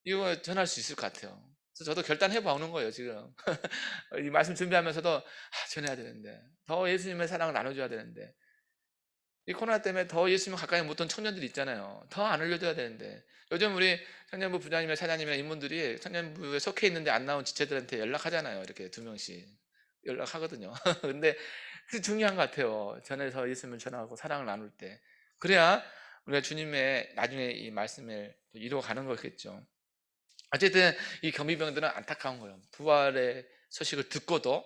이거 전할 수 있을 것 같아요. 그래서 저도 결단해 보는 거예요, 지금. 이 말씀 준비하면서도 전해야 되는데, 더 예수님의 사랑을 나눠줘야 되는데, 이 코로나 때문에 더 예수님 가까이 못한 청년들이 있잖아요. 더 안 알려줘야 되는데, 요즘 우리 청년부 부장님이나 차장님이나 인문들이 청년부에 속해 있는데 안 나온 지체들한테 연락하잖아요. 이렇게 2명씩 연락하거든요. 근데 그게 중요한 것 같아요. 전에서 예수님을 전하고 사랑을 나눌 때. 그래야 우리가 주님의 나중에 이 말씀을 이루어가는 거겠죠. 어쨌든 이 경비병들은 안타까운 거예요. 부활의 소식을 듣고도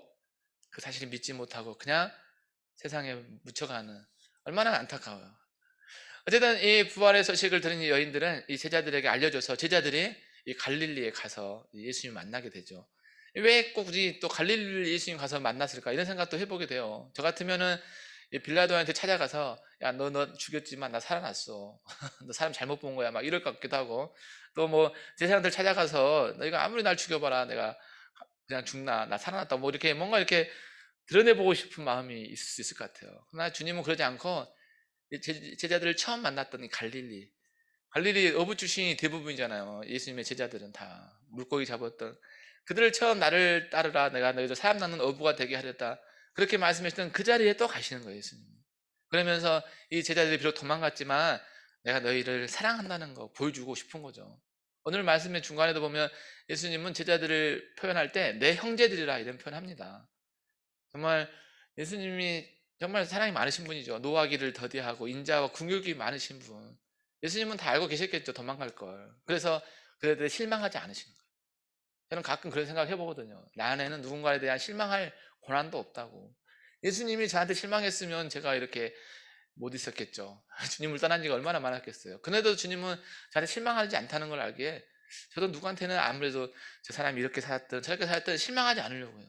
그 사실을 믿지 못하고 그냥 세상에 묻혀가는, 얼마나 안타까워요. 어쨌든 이 부활의 소식을 들은 이 여인들은 이 제자들에게 알려줘서 제자들이 이 갈릴리에 가서 예수님 만나게 되죠. 왜 꼭 우리 또 갈릴리 예수님 가서 만났을까, 이런 생각도 해보게 돼요. 저 같으면은 이 빌라도한테 찾아가서 야, 너 죽였지만 나 살아났어. 너 사람 잘못 본 거야, 막 이럴 것 같기도 하고, 또 뭐 제사장들 찾아가서 너희가 아무리 날 죽여봐라 내가 그냥 죽나, 나 살아났다, 뭐 이렇게 뭔가 이렇게 드러내보고 싶은 마음이 있을 수 있을 것 같아요. 그러나 주님은 그러지 않고 제자들을 처음 만났던 이 갈릴리 어부 출신이 대부분이잖아요. 예수님의 제자들은 다 물고기 잡았던, 그들을 처음 나를 따르라, 내가 너희들 사람 낳는 어부가 되게 하렸다, 그렇게 말씀하셨던 그 자리에 또 가시는 거예요, 예수님. 그러면서 이 제자들이 비록 도망갔지만 내가 너희를 사랑한다는 거 보여주고 싶은 거죠. 오늘 말씀의 중간에도 보면 예수님은 제자들을 표현할 때 내 형제들이라 이런 표현합니다. 정말 예수님이 정말 사랑이 많으신 분이죠. 노하기를 더디하고 인자와 궁극이 많으신 분. 예수님은 다 알고 계셨겠죠, 도망갈 걸. 그래서 그들을 실망하지 않으시는 거예요. 저는 가끔 그런 생각을 해보거든요. 내 안에는 누군가에 대한 실망할 고난도 없다고. 예수님이 저한테 실망했으면 제가 이렇게 못 있었겠죠. 주님을 떠난 지가 얼마나 많았겠어요. 그래도 주님은 저한테 실망하지 않다는 걸 알기에 저도 누구한테는 아무래도 저 사람이 이렇게 살았든 저렇게 살았든 실망하지 않으려고 해요.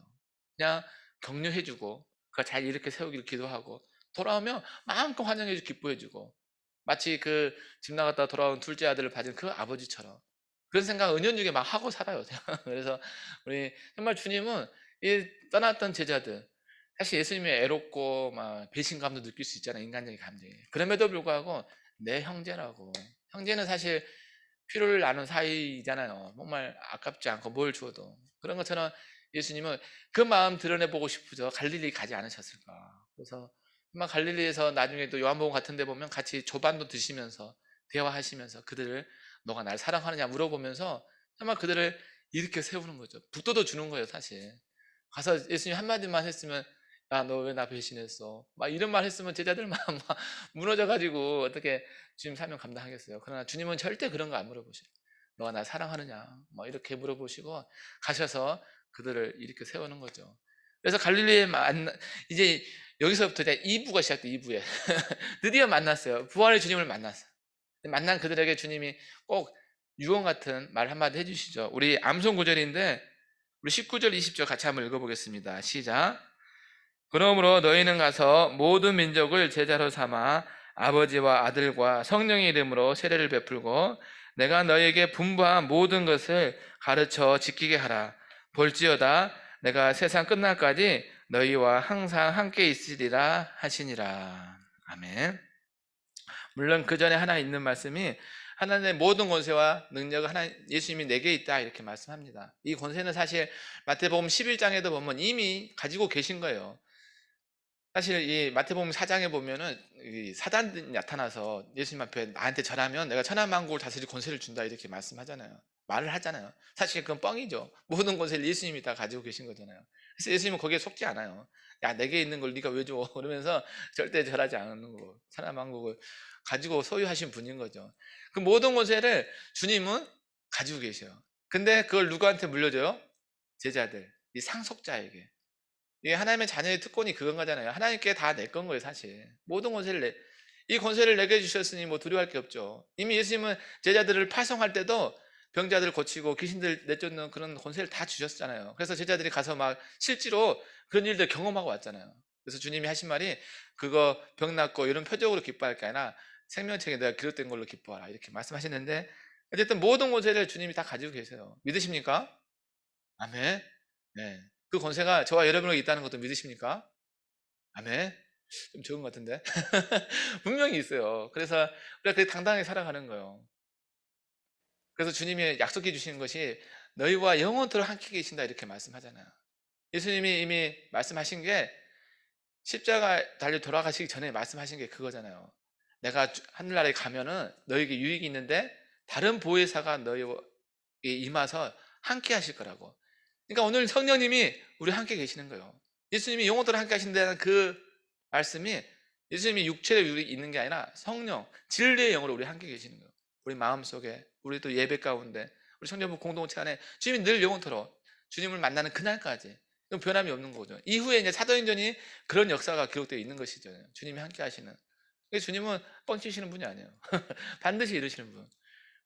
그냥 격려해주고 그걸 잘 이렇게 세우기를 기도하고, 돌아오면 마음껏 환영해주고 기뻐해주고, 마치 그 집 나갔다 돌아온 둘째 아들을 봐준 그 아버지처럼 그런 생각 은연중에 막 하고 살아요. 그래서 우리 정말 주님은 이 떠났던 제자들, 사실 예수님이 애롭고 막 배신감도 느낄 수 있잖아요, 인간적인 감정이. 그럼에도 불구하고 내 형제라고. 형제는 사실 피를 나눈 사이잖아요. 정말 아깝지 않고 뭘 주어도. 그런 것처럼 예수님은 그 마음 드러내보고 싶어서 갈릴리 가지 않으셨을까. 그래서 정말 갈릴리에서 나중에 또 요한복음 같은 데 보면 같이 조반도 드시면서 대화하시면서 그들을 너가 날 사랑하느냐 물어보면서 정말 그들을 일으켜 세우는 거죠. 북돋워 주는 거예요, 사실. 가서 예수님 한마디만 했으면 야, 너 왜 나 배신했어? 막 이런 말 했으면 제자들만 막 무너져가지고 어떻게 주님 사명 감당하겠어요? 그러나 주님은 절대 그런 거 안 물어보셔요. 너가 나 사랑하느냐? 뭐 이렇게 물어보시고 가셔서 그들을 일으켜 세우는 거죠. 그래서 갈릴리에 이제 여기서부터 이제 2부가 시작돼. 2부에 드디어 만났어요. 부활의 주님을 만났어요. 만난 그들에게 주님이 꼭 유언 같은 말 한마디 해주시죠. 우리 암송 구절인데 우리 19절 20절 같이 한번 읽어보겠습니다. 시작. 그러므로 너희는 가서 모든 민족을 제자로 삼아 아버지와 아들과 성령의 이름으로 세례를 베풀고 내가 너희에게 분부한 모든 것을 가르쳐 지키게 하라. 볼지어다 내가 세상 끝날까지 너희와 항상 함께 있으리라 하시니라. 아멘. 물론 그 전에 하나 있는 말씀이 하나님의 모든 권세와 능력은 예수님이 내게 있다 이렇게 말씀합니다. 이 권세는 사실 마태복음 11장에도 보면 이미 가지고 계신 거예요. 사실 이 마태복음 4장에 보면은 이 사단이 나타나서 예수님 앞에 나한테 절하면 내가 천하만국을 다스릴 권세를 준다 이렇게 말씀하잖아요. 말을 하잖아요. 사실 그건 뻥이죠. 모든 권세를 예수님이 다 가지고 계신 거잖아요. 그래서 예수님은 거기에 속지 않아요. 야, 내게 있는 걸 네가 왜 줘? 그러면서 절대 절하지 않는 거고 천하만국을 가지고 소유하신 분인 거죠. 그 모든 권세를 주님은 가지고 계셔요. 근데 그걸 누구한테 물려줘요? 제자들, 이 상속자에게. 이게 하나님의 자녀의 특권이 그건 거잖아요. 하나님께 다 내 건 거예요, 사실. 모든 권세를 이 권세를 내게 주셨으니 뭐 두려워할 게 없죠. 이미 예수님은 제자들을 파송할 때도 병자들 고치고 귀신들 내쫓는 그런 권세를 다 주셨잖아요. 그래서 제자들이 가서 막 실제로 그런 일들 경험하고 왔잖아요. 그래서 주님이 하신 말이 그거 병 낫고 이런 표적으로 기뻐할 게 아니라 생명책에 내가 기록된 걸로 기뻐하라 이렇게 말씀하시는데 어쨌든 모든 권세를 주님이 다 가지고 계세요. 믿으십니까? 아멘. 네. 그 권세가 저와 여러분에게 있다는 것도 믿으십니까? 아멘. 좀 적은 것 같은데. 분명히 있어요. 그래서 우리가 그렇게 당당하게 살아가는 거예요. 그래서 주님이 약속해 주시는 것이 너희와 영원토록 함께 계신다 이렇게 말씀하잖아요. 예수님이 이미 말씀하신 게 십자가 달려 돌아가시기 전에 말씀하신 게 그거잖아요. 내가 하늘나라에 가면은 너에게 유익이 있는데 다른 보혜사가 너희에게 임해서 함께 하실 거라고. 그러니까 오늘 성령님이 우리 함께 계시는 거예요. 예수님이 영원토록 함께 하신다는 그 말씀이 예수님이 육체로 우리 있는 게 아니라 성령, 진리의 영으로 우리 함께 계시는 거예요. 우리 마음속에, 우리 또 예배 가운데, 우리 성령부 공동체 안에 주님이 늘 영원토록 주님을 만나는 그날까지 그럼 변함이 없는 거죠. 이후에 이제 사도행전이 그런 역사가 기록되어 있는 것이죠. 주님이 함께 하시는. 주님은 뻥치시는 분이 아니에요. 반드시 이루시는 분.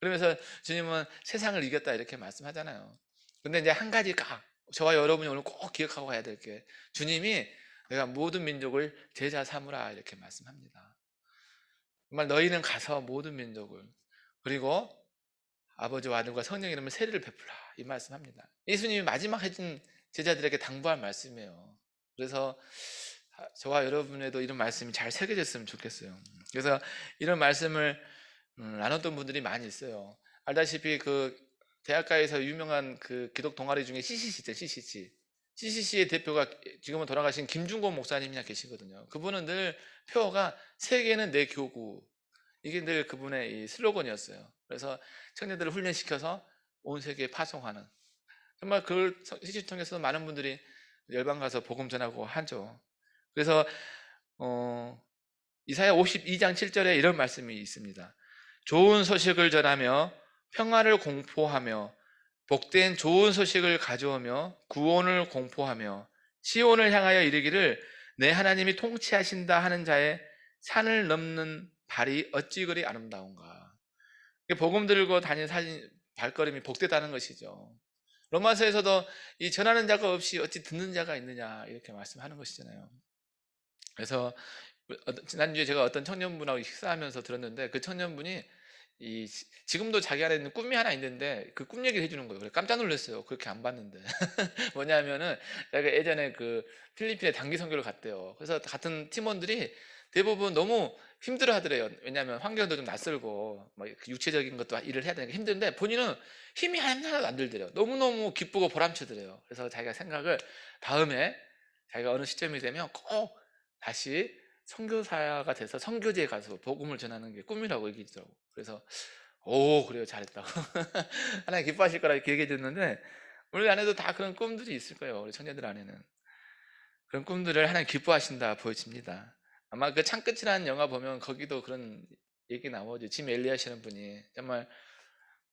그러면서 주님은 세상을 이겼다 이렇게 말씀하잖아요. 근데 이제 한 가지가 저와 여러분이 오늘 꼭 기억하고 가야 될 게 주님이 내가 모든 민족을 제자 삼으라 이렇게 말씀합니다. 정말 너희는 가서 모든 민족을 그리고 아버지와 아들과 성령 이름을 세례를 베풀라 이 말씀합니다. 예수님이 마지막 해준 제자들에게 당부한 말씀이에요. 그래서 저와 여러분에도 이런 말씀이 잘 새겨졌으면 좋겠어요. 그래서 이런 말씀을 나눴던 분들이 많이 있어요. 알다시피 그 대학가에서 유명한 그 기독 동아리 중에 CCC죠, CCC. CCC의 대표가 지금은 돌아가신 김중곤 목사님이나 계시거든요. 그분은 늘 표어가 세계는 내 교구. 이게 늘 그분의 이 슬로건이었어요. 그래서 청년들을 훈련시켜서 온 세계에 파송하는. 정말 그 CCC 통해서 많은 분들이 열방 가서 복음 전하고 하죠. 그래서 이사야 52장 7절에 이런 말씀이 있습니다. 좋은 소식을 전하며 평화를 공포하며 복된 좋은 소식을 가져오며 구원을 공포하며 시온을 향하여 이르기를 내 하나님이 통치하신다 하는 자의 산을 넘는 발이 어찌 그리 아름다운가. 복음 들고 다니는 발걸음이 복되다는 것이죠. 로마서에서도 이 전하는 자가 없이 어찌 듣는 자가 있느냐 이렇게 말씀하는 것이잖아요. 그래서 지난주에 제가 어떤 청년분하고 식사하면서 들었는데 그 청년분이 지금도 자기 안에 있는 꿈이 하나 있는데 그 꿈 얘기를 해주는 거예요. 그래서 깜짝 놀랐어요. 그렇게 안 봤는데 뭐냐면은 자기가 예전에 그 필리핀에 단기 선교를 갔대요. 그래서 같은 팀원들이 대부분 너무 힘들어 하더래요. 왜냐하면 환경도 좀 낯설고 뭐 육체적인 것도 일을 해야 되니까 힘든데 본인은 힘이 하나도 안 들더래요. 너무너무 기쁘고 보람차더래요. 그래서 자기가 생각을 다음에 자기가 어느 시점이 되면 꼭 다시 선교사가 돼서 선교지에 가서 복음을 전하는 게 꿈이라고 얘기하더라고. 그래서 오 그래요 잘했다고 하나님 기뻐하실 거라 이렇게 얘기해 줬는데 우리 안에도 다 그런 꿈들이 있을 거예요. 우리 청년들 안에는 그런 꿈들을 하나님 기뻐하신다 보여집니다. 아마 그 창끝이라는 영화 보면 거기도 그런 얘기 나오죠. 짐 엘리아시라는 분이 정말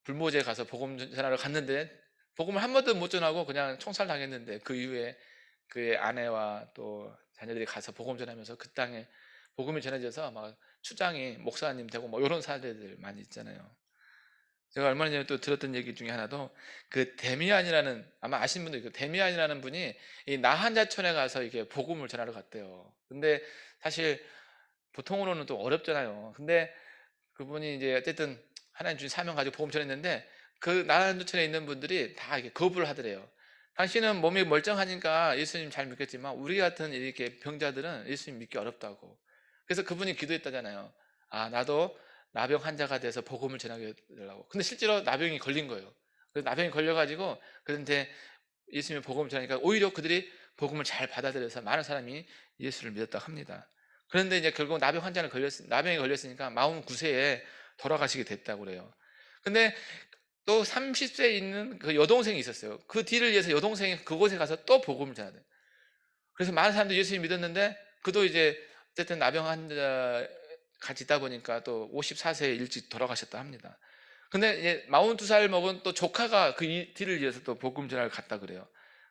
불모지에 가서 복음 전하러 갔는데 복음을 한 번도 못 전하고 그냥 총살당했는데 그 이후에 그의 아내와 또 자녀들이 가서 복음 전하면서 그 땅에 복음이 전해져서 막 추장이 목사님 되고 뭐 이런 사례들 많이 있잖아요. 제가 얼마 전에 또 들었던 얘기 중에 하나도 그 데미안이라는 아마 아시는 분들 그 데미안이라는 분이 이 나한자촌에 가서 이게 복음을 전하러 갔대요. 근데 사실 보통으로는 또 어렵잖아요. 근데 그분이 이제 어쨌든 하나님 주신 사명 가지고 복음 전했는데 그 나한자촌에 있는 분들이 다 이렇게 거부를 하더래요. 당신은 몸이 멀쩡하니까 예수님 잘 믿겠지만 우리 같은 이렇게 병자들은 예수님 믿기 어렵다고. 그래서 그분이 기도했다잖아요. 아 나도 나병 환자가 돼서 복음을 전하게 되려고. 근데 실제로 나병이 걸린 거예요. 그래서 나병이 걸려가지고 그런데 예수님의 복음을 전하니까 오히려 그들이 복음을 잘 받아들여서 많은 사람이 예수를 믿었다고 합니다. 그런데 이제 결국 나병이 걸렸으니까 49세에 돌아가시게 됐다고 그래요. 근데 또 30세에 있는 그 여동생이 있었어요. 그 뒤를 위해서 여동생이 그곳에 가서 또 복음을 전해야 돼요. 그래서 많은 사람들이 예수님 믿었는데 그도 이제 어쨌든 나병 환자 같이 있다 보니까 또 54세에 일찍 돌아가셨다 합니다. 근데 이제 42살 먹은 또 조카가 그 뒤를 위해서 또 복음 전하러 갔다 그래요.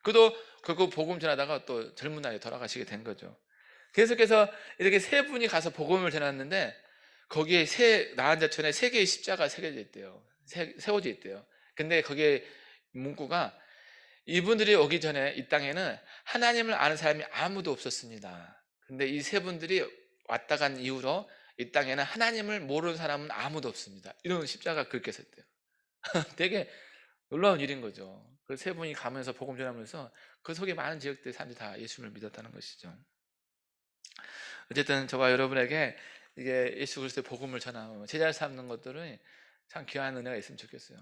그도 결국 복음 전하다가 또 젊은 나이에 돌아가시게 된 거죠. 계속해서 이렇게 세 분이 가서 복음을 전했는데 거기에 나한자천에 세 개의 십자가 새겨져 있대요. 세워져 있대요. 근데 거기에 문구가 이분들이 오기 전에 이 땅에는 하나님을 아는 사람이 아무도 없었습니다. 근데 이 세 분들이 왔다 간 이후로 이 땅에는 하나님을 모르는 사람은 아무도 없습니다. 이런 십자가 그렇게 썼대요. 되게 놀라운 일인 거죠. 그 세 분이 가면서 복음 전하면서 그 속에 많은 지역들 사람들이 다 예수님을 믿었다는 것이죠. 어쨌든 저와 여러분에게 이게 예수 그리스도의 복음을 전하고 제자를 삼는 것들은 참 귀한 은혜가 있으면 좋겠어요.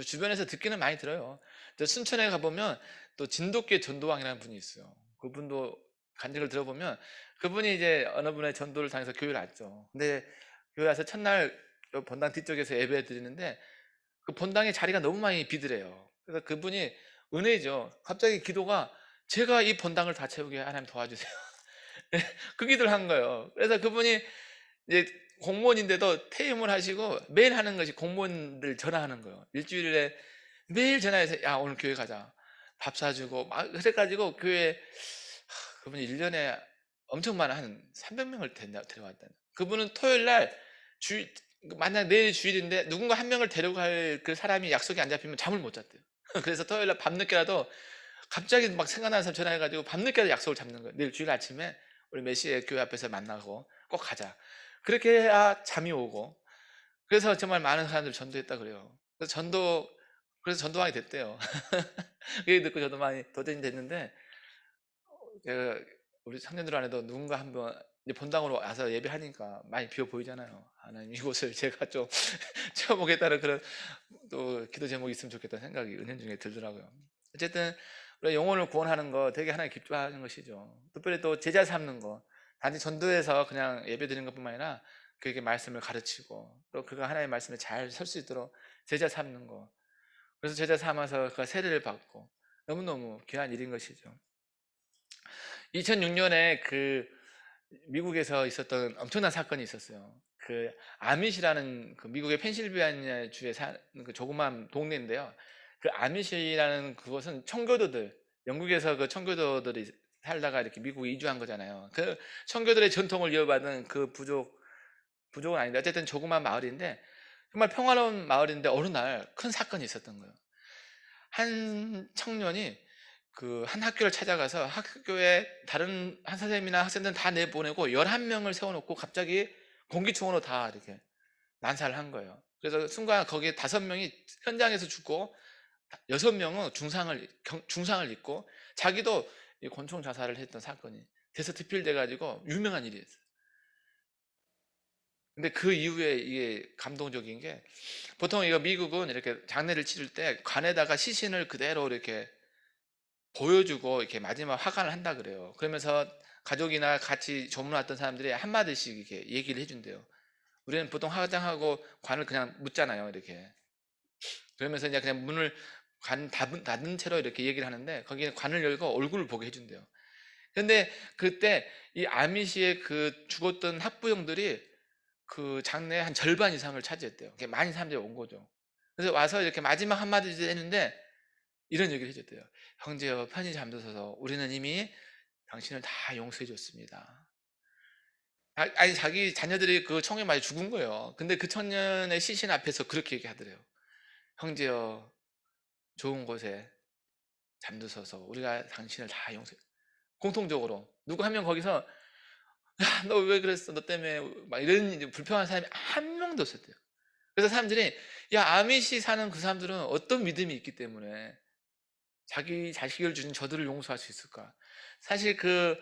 주변에서 듣기는 많이 들어요. 저 순천에 가보면 또 진돗개 전도왕이라는 분이 있어요. 그분도 간증을 들어보면 그분이 이제 어느 분의 전도를 당해서 교회를 왔죠. 근데 교회 와서 첫날 본당 뒤쪽에서 예배 드리는데 그 본당에 자리가 너무 많이 비더래요. 그래서 그분이 은혜죠. 갑자기 기도가 제가 이 본당을 다 채우게 하나님 도와주세요. 그 기도를 한 거예요. 그래서 그분이 이제 공무원인데도 퇴임을 하시고 매일 하는 것이 공무원들 전화하는 거예요. 일주일에 매일 전화해서 야 오늘 교회 가자. 밥 사주고 막 그래가지고 교회 그분이 1년에 엄청 많은 한 300명을 데려왔다. 그분은 토요일 날 만약 내일 주일인데 누군가 한 명을 데려갈 그 사람이 약속이 안 잡히면 잠을 못 잤대요. 그래서 토요일 날 밤늦게라도 갑자기 막 생각나는 사람 전화해가지고 밤늦게라도 약속을 잡는 거예요. 내일 주일 아침에 우리 몇 시에 교회 앞에서 만나고 꼭 가자. 그렇게 해야 잠이 오고. 그래서 정말 많은 사람들 전도했다 그래요. 그래서 전도왕이 됐대요. 그 얘기 듣고 저도 많이 도전이 됐는데 제가 우리 청년들 안에도 누군가 한번 본당으로 와서 예배하니까 많이 비어 보이잖아요. 하나님 이곳을 제가 좀 채워보겠다는 그런 또 기도 제목이 있으면 좋겠다는 생각이 은연중에 들더라고요. 어쨌든 우리 영혼을 구원하는 거 되게 하나님 기뻐하는 것이죠. 특별히 또 제자 삼는 거 단지 전도해서 그냥 예배 드리는 것뿐만 아니라 그에게 말씀을 가르치고 또 그가 하나님의 말씀에 잘 설 수 있도록 제자 삼는 거. 그래서 제자 삼아서 그 세례를 받고 너무너무 귀한 일인 것이죠. 2006년에 그 미국에서 있었던 엄청난 사건이 있었어요. 그 아밋이라는 그 미국의 펜실베이니아 주에 사는 그 조그만 동네인데요. 그 아밋이라는 그것은 청교도들, 영국에서 그 청교도들이 살다가 이렇게 미국에 이주한 거잖아요. 그 청교도의 전통을 이어받은 그 부족은 아닌데 어쨌든 조그만 마을인데 정말 평화로운 마을인데 어느 날 큰 사건이 있었던 거예요. 한 청년이 그 한 학교를 찾아가서 학교에 다른 한 선생님이나 학생들은 다 내보내고 11명을 세워놓고 갑자기 공기총으로 다 이렇게 난사를 한 거예요. 그래서 순간 거기에 5명이 현장에서 죽고 6명은 중상을 입고 자기도 권총 자살을 했던 사건이 대서특필돼 가지고 유명한 일이었어요. 근데 그 이후에 이게 감동적인 게 보통 이거 미국은 이렇게 장례를 치를 때 관에다가 시신을 그대로 이렇게 보여주고 이렇게 마지막 화관을 한다 그래요. 그러면서 가족이나 같이 조문왔던 사람들이 한마디씩 이렇게 얘기를 해준대요. 우리는 보통 화장하고 관을 그냥 묻잖아요. 이렇게. 그러면서 이제 그냥 문을 관 닫은 채로 이렇게 얘기를 하는데 거기에 관을 열고 얼굴을 보게 해준대요. 근데 그때 이 아미시의 그 죽었던 학부형들이 그 장례의 한 절반 이상을 차지했대요. 이렇게 많은 사람들이 온 거죠. 그래서 와서 이렇게 마지막 한마디 했는데 이런 얘기를 해줬대요. 형제여 편히 잠드셔서 우리는 이미 당신을 다 용서해 줬습니다. 아니 자기 자녀들이 그 총에 맞아 죽은 거예요. 근데 그 청년의 시신 앞에서 그렇게 얘기하더래요. 형제여 좋은 곳에 잠드셔서 우리가 당신을 다 용서해. 공통적으로 누구 한 명 거기서 야, 너 왜 그랬어? 너 때문에 막 이런 불평한 사람이 한 명도 없었대요. 그래서 사람들이 야 아밋이 사는 그 사람들은 어떤 믿음이 있기 때문에 자기 자식을 주신 저들을 용서할 수 있을까? 사실 그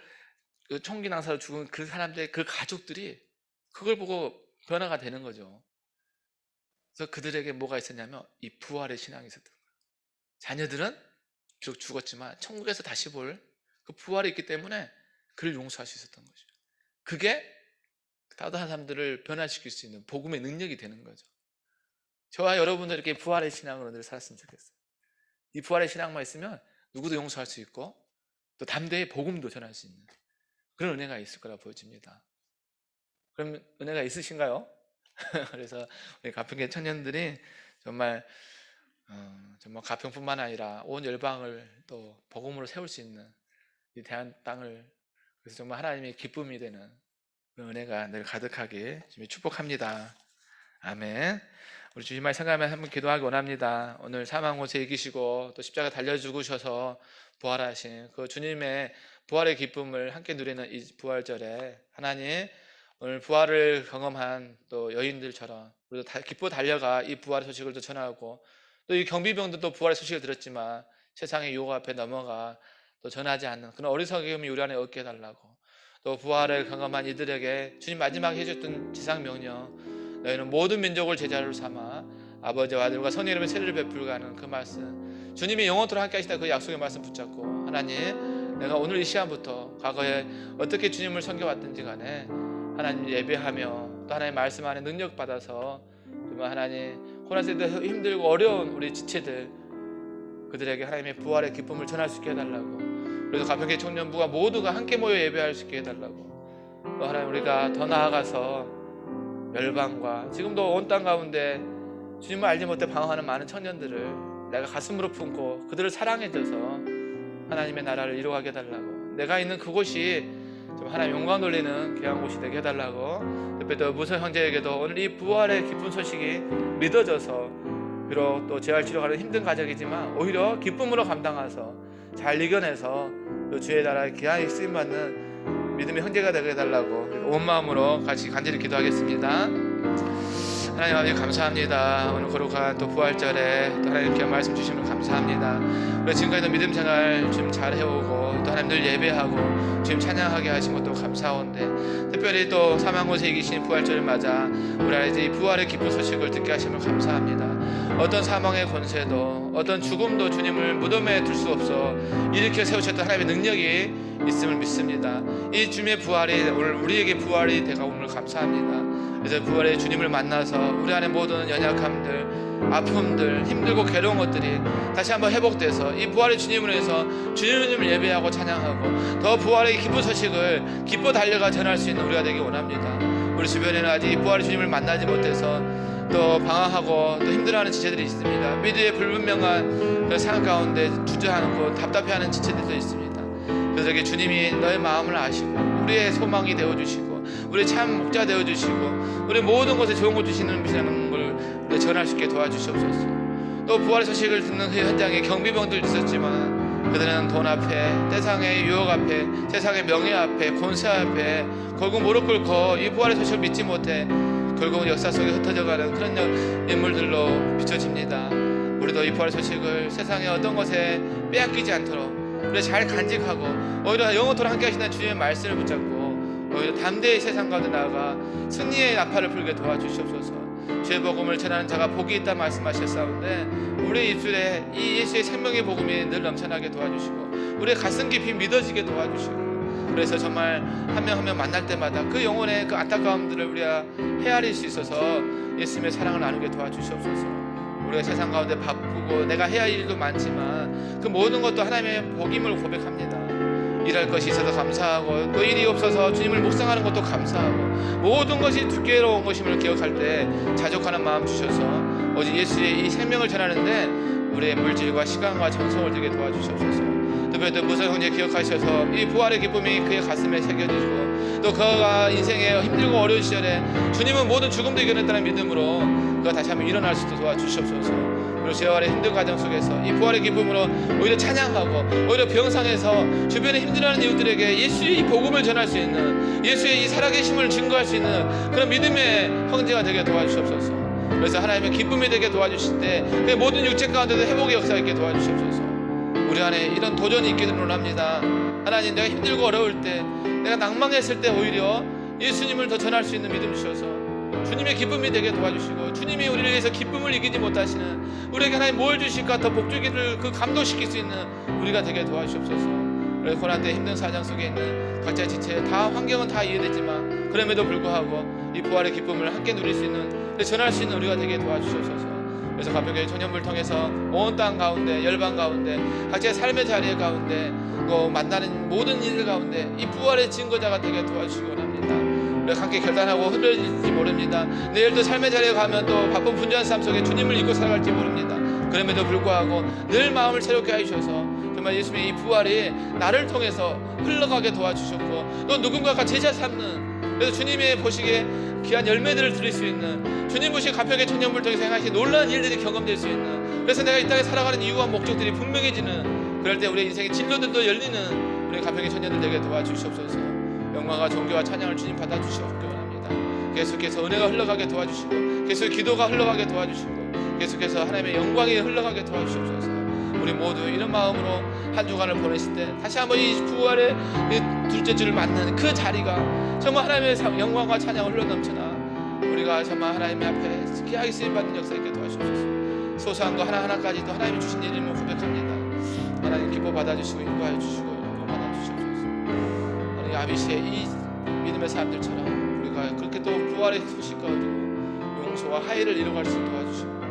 총기 난사로 죽은 그 사람들의 그 가족들이 그걸 보고 변화가 되는 거죠. 그래서 그들에게 뭐가 있었냐면 이 부활의 신앙이 있었던 거예요. 자녀들은 비록 죽었지만 천국에서 다시 볼 그 부활이 있기 때문에 그를 용서할 수 있었던 거죠. 그게 다른 사람들을 변화시킬 수 있는 복음의 능력이 되는 거죠. 저와 여러분들 이렇게 부활의 신앙으로 늘 살았으면 좋겠어요. 이 부활의 신앙만 있으면 누구도 용서할 수 있고 또 담대히 복음도 전할 수 있는 그런 은혜가 있을 거라 보여집니다. 그럼 은혜가 있으신가요? 그래서 우리 가평계 청년들이 정말 정말 가평뿐만 아니라 온 열방을 또 복음으로 세울 수 있는 이 대한 땅을, 그래서 정말 하나님의 기쁨이 되는 그 은혜가 늘 가득하게 주님 축복합니다. 아멘. 우리 주님을 생각하면 한번 기도하기 원합니다. 오늘 사망 곳에 이기시고 또 십자가 달려 죽으셔서 부활하신 그 주님의 부활의 기쁨을 함께 누리는 이 부활절에 하나님, 오늘 부활을 경험한 또 여인들처럼 우리도 기뻐 달려가 이 부활의 소식을 또 전하고, 또 이 경비병들도 부활의 소식을 들었지만 세상의 유혹 앞에 넘어가 또 전하지 않는 그런 어리석음이 우리 안에 없게 해달라고, 또 부활을 경험한 이들에게 주님 마지막에 해줬던 지상 명령, 너희는 모든 민족을 제자로 삼아 아버지와 아들과 성령 이름의 세례를 베풀게 하는 그 말씀, 주님이 영원토록 함께 하시다 그 약속의 말씀 붙잡고, 하나님, 내가 오늘 이 시간부터 과거에 어떻게 주님을 섬겨왔든지 간에 하나님 예배하며 또 하나님의 말씀 안에 능력 받아서 정말 하나님 고난세대 힘들고 어려운 우리 지체들, 그들에게 하나님의 부활의 기쁨을 전할 수 있게 해달라고, 그래서 가평교회 청년부가 모두가 함께 모여 예배할 수 있게 해달라고, 또 하나님 우리가 더 나아가서 열방과 지금도 온 땅 가운데 주님을 알지 못해 방황하는 많은 청년들을 내가 가슴으로 품고 그들을 사랑해줘서 하나님의 나라를 이루어가게 해달라고, 내가 있는 그곳이 좀 하나님 영광 돌리는 귀한 곳이 되게 해달라고, 특히 또 무서 형제에게도 오늘 이 부활의 기쁜 소식이 믿어져서 비록 또 재활치료가 힘든 가정이지만 오히려 기쁨으로 감당해서 잘 이겨내서 또 주의 나라의 귀하게 쓰임받는 믿음의 형제가 되게 해달라고 온 마음으로 같이 간절히 기도하겠습니다. 하나님 아버지 감사합니다. 오늘 거룩한 또 부활절에 또 하나님 귀한 말씀 주시면 감사합니다. 우리 지금까지도 믿음 생활 좀 잘 해오고 또 하나님 늘 예배하고 주님 찬양하게 하신 것도 감사한데, 특별히 또 사망 곳에 이기신 부활절을 맞아 우리 아이들이 부활의 기쁜 소식을 듣게 하심을 감사합니다. 어떤 사망의 권세도 어떤 죽음도 주님을 무덤에 둘 수 없어 일으켜 세우셨던 하나님의 능력이 있음을 믿습니다. 이 주님의 부활이 오늘 우리에게 부활이 되가옴을 감사합니다. 그래서 부활의 주님을 만나서 우리 안에 모든 연약함들, 아픔들, 힘들고 괴로운 것들이 다시 한번 회복돼서 이 부활의 주님을 위해서 주님을 예배하고 찬양하고 더 부활의 기쁜 소식을 기뻐 달려가 전할 수 있는 우리가 되기 원합니다. 우리 주변에는 아직 이 부활의 주님을 만나지 못해서 또 방황하고 또 힘들어하는 지체들이 있습니다. 미래의 불분명한 그 상황 가운데 주저하고 답답해하는 지체들도 있습니다. 그들에게 주님이 너의 마음을 아시고 우리의 소망이 되어주시고 우리의 참 목자 되어주시고 우리 모든 것에 좋은 것 주시는 분이라는 걸 전할 수 있게 도와주시옵소서. 또 부활의 소식을 듣는 그 현장에 경비병들도 있었지만 그들은 돈 앞에, 세상의 유혹 앞에, 세상의 명예 앞에, 권세 앞에 결국 무릎 꿇고 이 부활의 소식을 믿지 못해 결국은 역사 속에 흩어져가는 그런 인물들로 비춰집니다. 우리도 이 부활의 소식을 세상의 어떤 것에 빼앗기지 않도록 우리 잘 간직하고 오히려 영원토록 함께 하시는 주님의 말씀을 붙잡고 오히려 담대히 세상 가운데 나아가 승리의 나팔을 불게 도와주시옵소서. 주의 복음을 전하는 자가 복이 있다 말씀하셨사온데 우리 입술에 이 예수의 생명의 복음이 늘 넘쳐나게 도와주시고 우리의 가슴 깊이 믿어지게 도와주시고, 그래서 정말 한 명 한 명 만날 때마다 그 영혼의 그 안타까움들을 우리가 헤아릴 수 있어서 예수님의 사랑을 나누게 도와주시옵소서. 우리가 세상 가운데 바쁘고 내가 해야 할 일도 많지만 그 모든 것도 하나님의 복임을 고백합니다. 일할 것이 있어서 감사하고 또 일이 없어서 주님을 묵상하는 것도 감사하고 모든 것이 두께로운 것임을 기억할 때 자족하는 마음 주셔서 오직 예수의 이 생명을 전하는데 우리의 물질과 시간과 정성을 들게 도와주시옵소서. 특별히 또 무서 형제 기억하셔서 이 부활의 기쁨이 그의 가슴에 새겨지고 또 그가 인생의 힘들고 어려운 시절에 주님은 모든 죽음도 이겨냈다는 믿음으로 그가 다시 한번 일어날 수 있도록 도와주시옵소서. 그리고 재활의 힘든 과정 속에서 이 부활의 기쁨으로 오히려 찬양하고 오히려 병상에서 주변에 힘들어하는 이웃들에게 예수의 이 복음을 전할 수 있는, 예수의 이 살아계심을 증거할 수 있는 그런 믿음의 형제가 되게 도와주시옵소서. 그래서 하나님의 기쁨이 되게 도와주실 때 그 모든 육체 가운데도 회복의 역사 있게 도와주시옵소서. 우리 안에 이런 도전이 있기를 원합니다. 하나님, 내가 힘들고 어려울 때, 내가 낭망했을 때 오히려 예수님을 더 전할 수 있는 믿음 주셔서 주님의 기쁨이 되게 도와주시고 주님이 우리를 위해서 기쁨을 이기지 못하시는 우리에게 하나님 뭘 주실까 더 복주기를 그 감동시킬 수 있는 우리가 되게 도와주시옵소서. 그래서 고난 때 힘든 사정 속에 있는 각자 지체 다 환경은 다 이해되지만 그럼에도 불구하고 이 부활의 기쁨을 함께 누릴 수 있는, 전할 수 있는 우리가 되게 도와주시옵소서. 그래서 가평교회 청년부를 통해서 온 땅 가운데 열방 가운데 각자의 삶의 자리 가운데 또 만나는 모든 일들 가운데 이 부활의 증거자가 되게 도와주시기 원합니다. 우리가 함께 결단하고 흐려질지 모릅니다. 내일도 삶의 자리에 가면 또 바쁜 분주한 삶 속에 주님을 잊고 살아갈지 모릅니다. 그럼에도 불구하고 늘 마음을 새롭게 해주셔서 정말 예수님의 이 부활이 나를 통해서 흘러가게 도와주셨고, 또 누군가가 제자 삼는, 그래서 주님의 보시기에 귀한 열매들을 드릴 수 있는, 주님 보시기에 가평의 청년부를 통해서 행하신 놀라운 일들이 경험될 수 있는, 그래서 내가 이 땅에 살아가는 이유와 목적들이 분명해지는, 그럴 때 우리의 인생의 진로들도 열리는 우리 가평의 청년들 되게 도와주시옵소서. 영광과 존귀와 찬양을 주님 받아주시옵기 원합니다. 계속해서 은혜가 흘러가게 도와주시고, 계속 기도가 흘러가게 도와주시고, 계속해서 하나님의 영광이 흘러가게 도와주시옵소서. 우리 모두 이런 마음으로 한 주간을 보내실 때 다시 한번 이 부활의 둘째 주를 맞는 그 자리가 정말 하나님의 영광과 찬양을 흘러넘치나 우리가 정말 하나님 앞에 귀하게 쓰임받는 역사 있게 도와주옵소서. 소소한 거 하나하나까지도 하나님이 주신 일임을 고백합니다. 하나님 기뻐 받아주시고 인도하여 주시고 영광 받아주시옵소서. 하나님 아비시의 이 믿음의 사람들처럼 우리가 그렇게 또 부활의 소식과 용서와 화해를 이루어갈 수 있도록 도와주시고,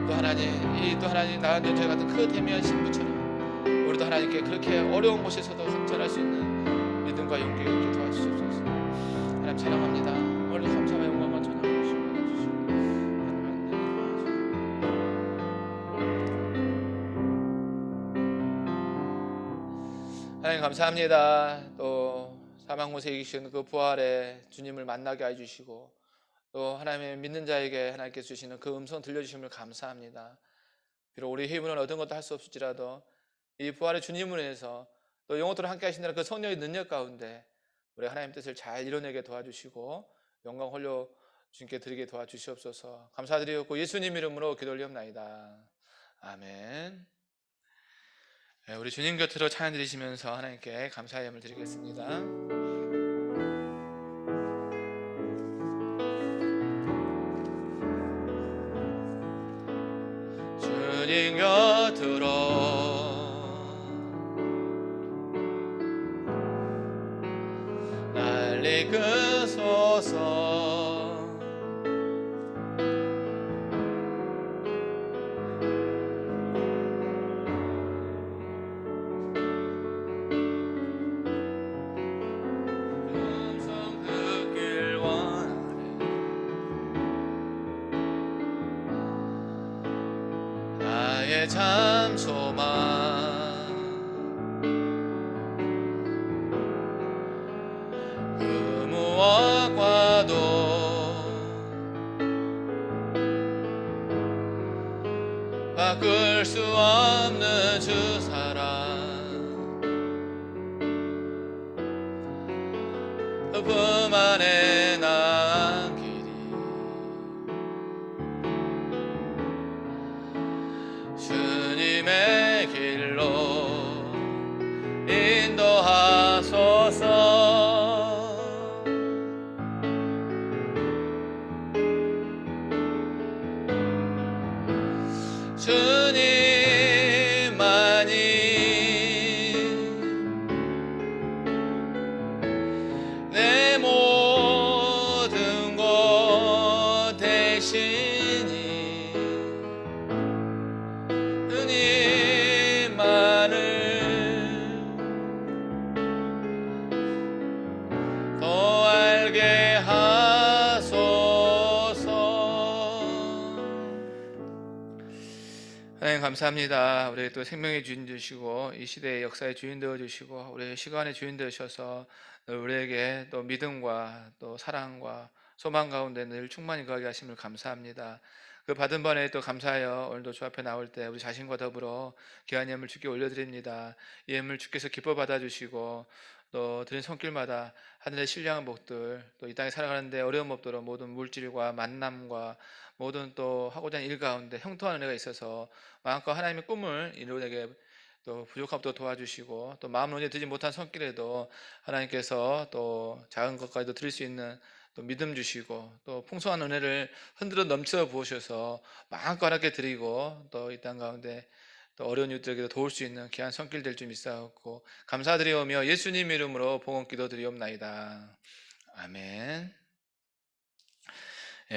또 하나님 나간 저희 같은 그 대미한 신부처럼 우리도 하나님께 그렇게 어려운 곳에서도 전할 수 있는 믿음과 용기가 있게 도와주시옵소서. 하나님 찬양합니다. 오늘도 감사와 영광과 찬양을 주시고 하나님 감사합니다. 또 사망 곳에 계신 그 부활의 주님을 만나게 해주시고, 또 하나님의 믿는 자에게 하나님께서 주시는 그 음성 들려주심을 감사합니다. 비록 우리 힘으로는 얻은 것도 할 수 없을지라도 이 부활의 주님을 위해서 또 영원토록 함께 하신다는 그 성령의 능력 가운데 우리 하나님 뜻을 잘 이뤄내게 도와주시고 영광 홀려 주님께 드리게 도와주시옵소서. 감사드리옵고 예수님 이름으로 기도 올리옵나이다. 아멘. 우리 주님 곁으로 찬양 드리시면서 하나님께 감사의 예물 드리겠습니다. 주님 곁으로 날 이끄소서. 음성 듣길 원하네. 나의 참 소망 그 무엇과도 바꿀 수 없는 주 사랑, 품 안에 나은 길이 주님의 길로 인도하소서. 주님만이 내 모든 것 대신이 주님만을 더 알게 하소서. 하나님 감사합니다. 우리 또 생명의 주인 되시고 이 시대의 역사의 주인 되어 주시고 우리 시간의 주인 되셔서 우리에게 또 믿음과 또 사랑과 소망 가운데 늘 충만히 거하게 하심을 감사합니다. 그 받은 번에 또 감사하여 오늘도 주 앞에 나올 때 우리 자신과 더불어 귀한 예물 주께 올려드립니다. 이 예물 주께서 기뻐 받아주시고 또 드린 손길마다 하늘의 신령한 복들, 또 이 땅에 살아가는데 어려움 없도록 모든 물질과 만남과 모든 또 하고자 하는 일 가운데 형통한 은혜가 있어서 마음껏 하나님의 꿈을 이루어내게 또 부족함도 도와주시고, 또 마음 논에 들지 못한 손길에도 하나님께서 또 작은 것까지도 드릴 수 있는 또 믿음 주시고, 또 풍성한 은혜를 흔들어 넘쳐 부으셔서 마음껏 하나님께 드리고, 또 이 땅 가운데 또 어려운 이들에게도 도울 수 있는 귀한 손길 될 줄 믿사옵고 감사드리오며 예수님 이름으로 봉헌 기도드리옵나이다. 아멘.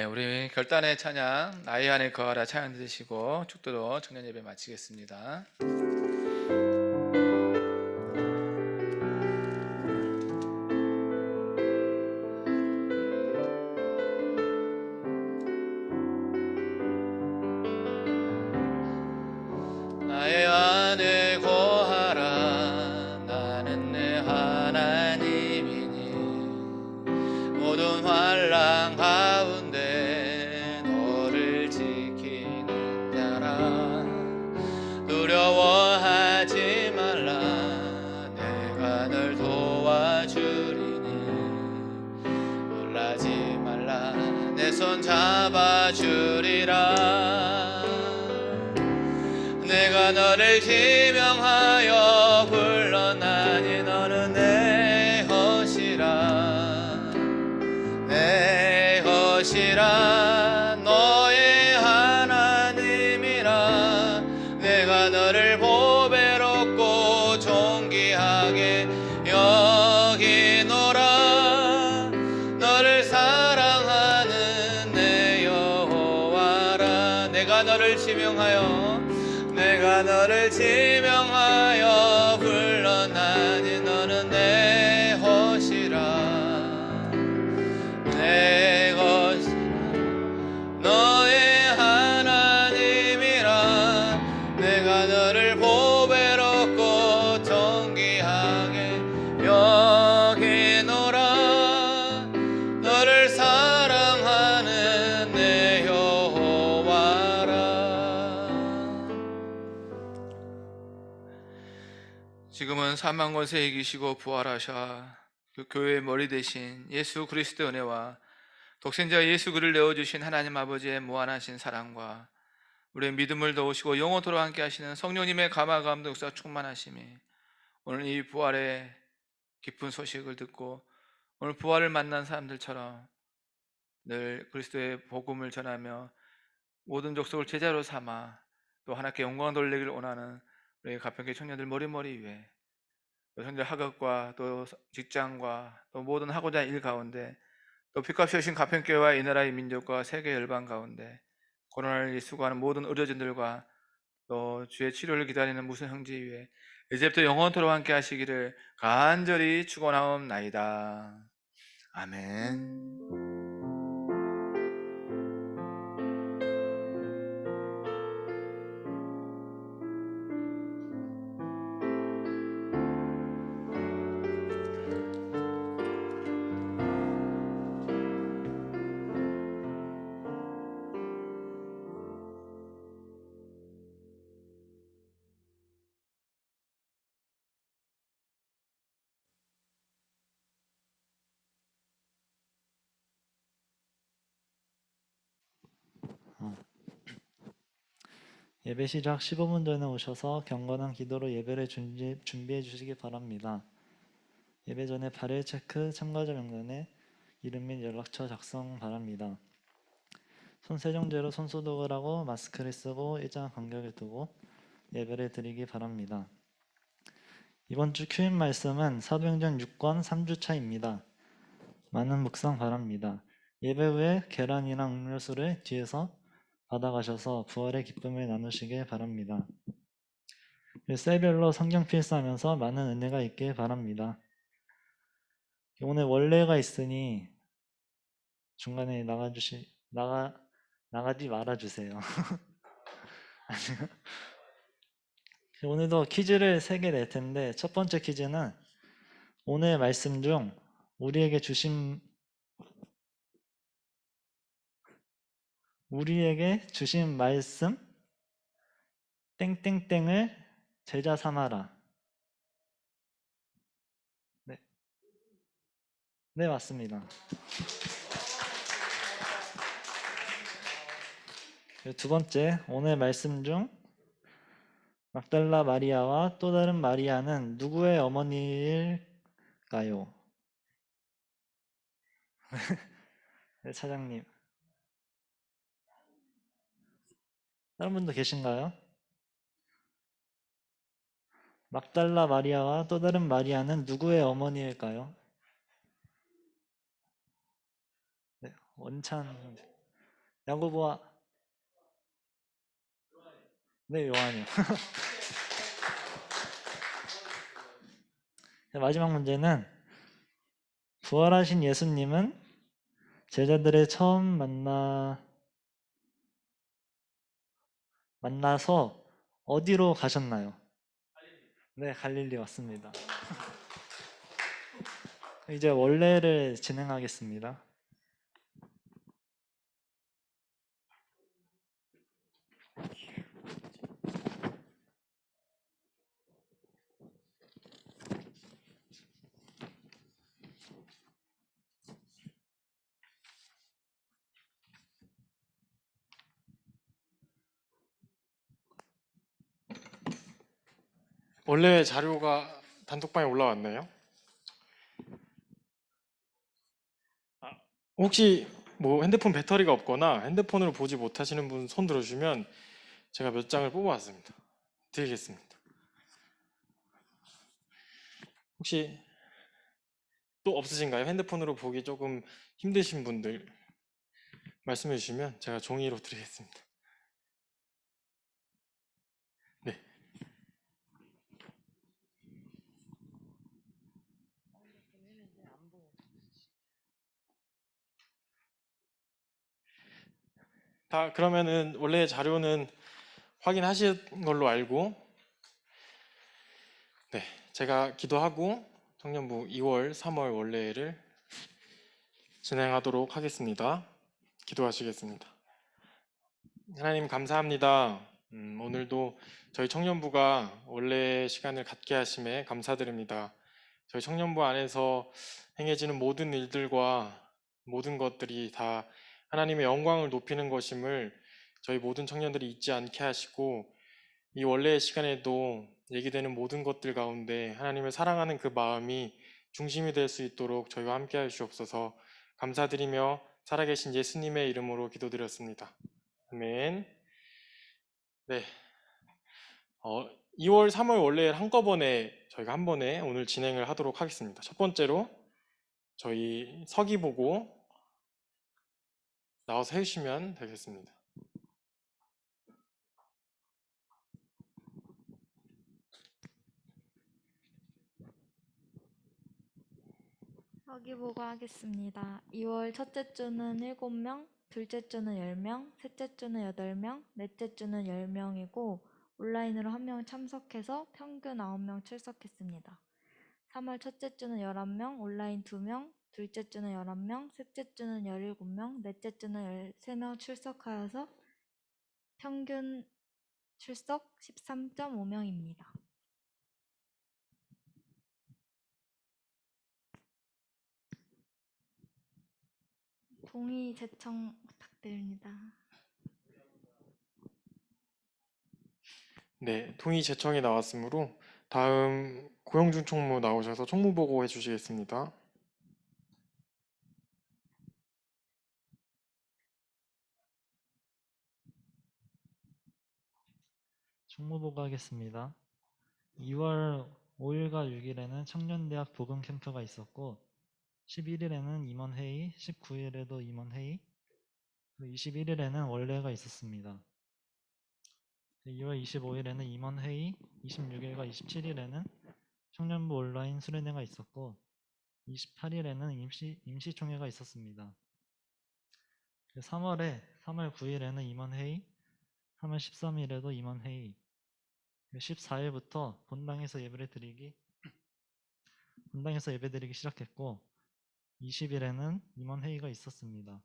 우리 결단의 찬양 나의 안에 거하라 찬양 들으시고 축도로 청년 예배 마치겠습니다. 주리라. 내가 너를 지명하여 불러나니 너는 내 것이라. 내 것이라. 너의 하나님이라. 내가 너를 보배롭고 존귀하게 여기노라. 너를 사랑하는 내 여호와라. 내가 너를 지명하여 불러나니 너는 내 것이라. 내 것이라. 너의 하나님이라. 내가 너를 보배롭고 존귀하게 여기노라. 너를 사랑하는 내 여호와라. 지금은 사망 권세 이기시고 부활하셔 그 교회의 머리 대신 예수 그리스도의 은혜와 독생자 예수 그를 내어주신 하나님 아버지의 무한하신 사랑과 우리의 믿음을 도우시고 영원토록 함께 하시는 성령님의 감화감동 역사 충만하심이 오늘 이 부활의 기쁜 소식을 듣고 오늘 부활을 만난 사람들처럼 늘 그리스도의 복음을 전하며 모든 족속을 제자로 삼아 또 하나님께 영광 돌리기를 원하는 우리 가평교회 청년들 머리머리 위에 또 현재 학업과 또 직장과 또 모든 하고자 할 일 가운데 또 핏값이 오신 가평교회와 이 나라의 민족과 세계 열방 가운데 코로나를 수고하는 모든 의료진들과 또 주의 치료를 기다리는 무슨 형제 위에 이제부터 영원토록 함께 하시기를 간절히 축원하옵나이다. 아멘. 예배 시작 15분 전에 오셔서 경건한 기도로 예배를 준비해 주시기 바랍니다. 예배 전에 발열 체크, 참가자 명단에 이름 및 연락처 작성 바랍니다. 손 세정제로 손 소독을 하고 마스크를 쓰고 일정한 간격을 두고 예배를 드리기 바랍니다. 이번 주 큐인 말씀은 사도행전 6권 3주차입니다. 많은 묵상 바랍니다. 예배 후에 계란이랑 음료수를 뒤에서 받아가셔서 부활의 기쁨을 나누시길 바랍니다. 셀별로 성경 필사하면서 많은 은혜가 있길 바랍니다. 오늘 원래가 있으니 중간에 나가지 말아주세요. 오늘도 퀴즈를 3개 낼 텐데 첫 번째 퀴즈는 오늘 말씀 중 우리에게 주신 말씀 땡땡땡을 제자 삼아라. 네, 맞습니다. 두 번째, 오늘 말씀 중 막달라 마리아와 또 다른 마리아는 누구의 어머니일까요? 네, 차장님. 다른 분도 계신가요? 막달라 마리아와 또 다른 마리아는 누구의 어머니일까요? 네, 원찬. 야고보와 네, 요한이요. 네, 마지막 문제는 부활하신 예수님은 제자들을 처음 만나서 어디로 가셨나요? 네, 갈릴리 왔습니다. 이제 원래를 진행하겠습니다. 원래 자료가 단톡방에 올라왔나요? 혹시 뭐 핸드폰 배터리가 없거나 핸드폰으로 보지 못하시는 분 손 들어주시면 제가 몇 장을 뽑아왔습니다. 드리겠습니다. 혹시 또 없으신가요? 핸드폰으로 보기 조금 힘드신 분들 말씀해 주시면 제가 종이로 드리겠습니다. 네. 다 그러면은 원래 자료는 확인하신 걸로 알고, 네, 제가 기도하고 청년부 2월, 3월 원래를 진행하도록 하겠습니다. 기도하시겠습니다. 하나님 감사합니다. 오늘도 저희 청년부가 원래 시간을 갖게 하심에 감사드립니다. 저희 청년부 안에서 행해지는 모든 일들과 모든 것들이 다 하나님의 영광을 높이는 것임을 저희 모든 청년들이 잊지 않게 하시고, 이 원래의 시간에도 얘기되는 모든 것들 가운데 하나님을 사랑하는 그 마음이 중심이 될 수 있도록 저희와 함께 해 주옵소서. 감사드리며 살아계신 예수님의 이름으로 기도드렸습니다. 아멘. 네. 2월, 3월 원래 한꺼번에 저희가 한 번에 오늘 진행을 하도록 하겠습니다. 첫 번째로 저희 서기 보고 나와서 해주시면 되겠습니다. 서기 보고하겠습니다. 2월 첫째 주는 7명, 둘째 주는 10명, 셋째 주는 8명, 넷째 주는 10명이고 온라인으로 1명 참석해서 평균 9명 출석했습니다. 3월 첫째 주는 11명, 온라인 2명, 둘째 주는 11명, 셋째 주는 17명, 넷째 주는 13명 출석하여서 평균 출석 13.5명입니다. 동의 제청 부탁드립니다. 네, 동의 제청이 나왔으므로 다음 고영준 총무 나오셔서 총무 보고 해주시겠습니다. 총무보고 하겠습니다. 2월 5일과 6일에는 청년대학 부금 캠프가 있었고 11일에는 임원회의, 19일에도 임원회의, 21일에는 원래가 있었습니다. 2월 25일에는 임원회의, 26일과 27일에는 청년부 온라인 수련회가 있었고 28일에는 임시총회가 있었습니다. 3월 9일에는 임원회의, 3월 13일에도 임원회의, 14일부터 본당에서 예배드리기 시작했고 20일에는 임원회의가 있었습니다.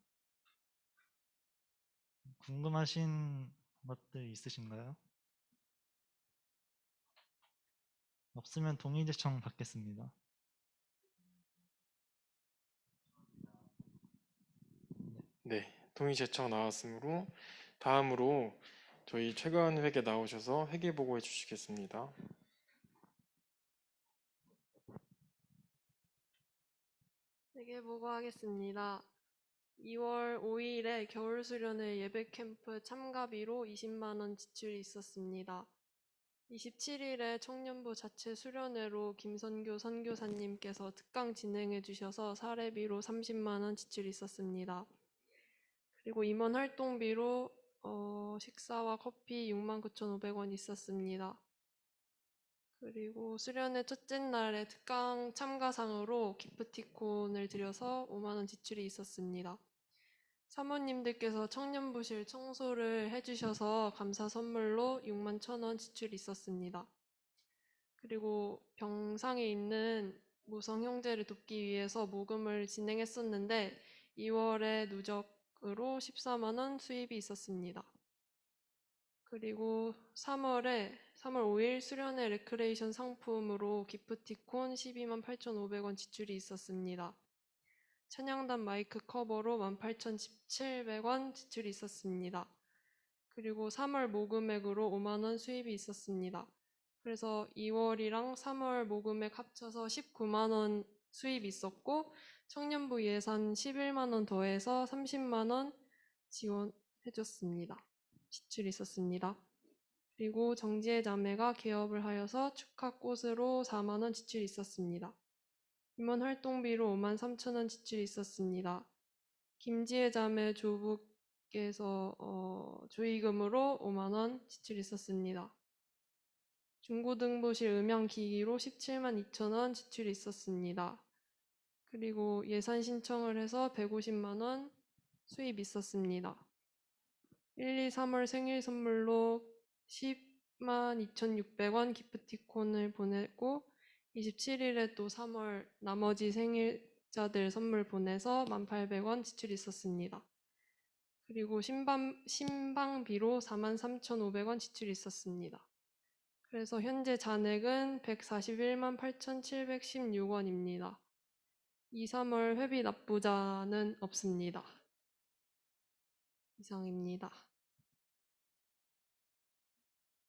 궁금하신 것들 있으신가요? 없으면 동의 제청 받겠습니다. 네, 동의 제청 나왔으므로 다음으로 저희 최근 회계 나오셔서 회계 보고 해주시겠습니다. 회계 보고하겠습니다. 2월 5일에 겨울수련회 예배캠프 참가비로 20만 원 지출이 있었습니다. 27일에 청년부 자체 수련회로 김선교 선교사님께서 특강 진행해 주셔서 사례비로 30만 원 지출이 있었습니다. 그리고 임원 활동비로 식사와 커피 69,500원 있었습니다. 그리고 수련회 첫째 날에 특강 참가상으로 기프티콘을 드려서 5만 원 지출이 있었습니다. 사모님들께서 청년부실 청소를 해주셔서 감사 선물로 6만 1,000원 지출이 있었습니다. 그리고 병상에 있는 모성 형제를 돕기 위해서 모금을 진행했었는데 2월에 누적으로 14만 원 수입이 있었습니다. 그리고 3월 5일 수련회 레크레이션 상품으로 기프티콘 12만 8,500원 지출이 있었습니다. 찬양단 마이크 커버로 18,700원 지출이 있었습니다. 그리고 3월 모금액으로 5만 원 수입이 있었습니다. 그래서 2월이랑 3월 모금액 합쳐서 19만 원 수입이 있었고 청년부 예산 11만 원 더해서 30만 원 지원해줬습니다. 지출이 있었습니다. 그리고 정지혜 자매가 개업을 하여서 축하꽃으로 4만 원 지출이 있었습니다. 임원 활동비로 5만 3천 원 지출이 있었습니다. 김지혜 자매 조부께서 조의금으로 5만 원 지출이 있었습니다. 중고등부실 음향기기로 17만 2천 원 지출이 있었습니다. 그리고 예산 신청을 해서 150만 원 수입이 있었습니다. 1, 2, 3월 생일 선물로 10만 2,600원 기프티콘을 보내고 27일에 또 3월 나머지 생일자들 선물 보내서 1,800원 지출이 있었습니다. 그리고 신방비로 43,500원 지출이 있었습니다. 그래서 현재 잔액은 141만 8,716원입니다. 2, 3월 회비 납부자는 없습니다. 이상입니다.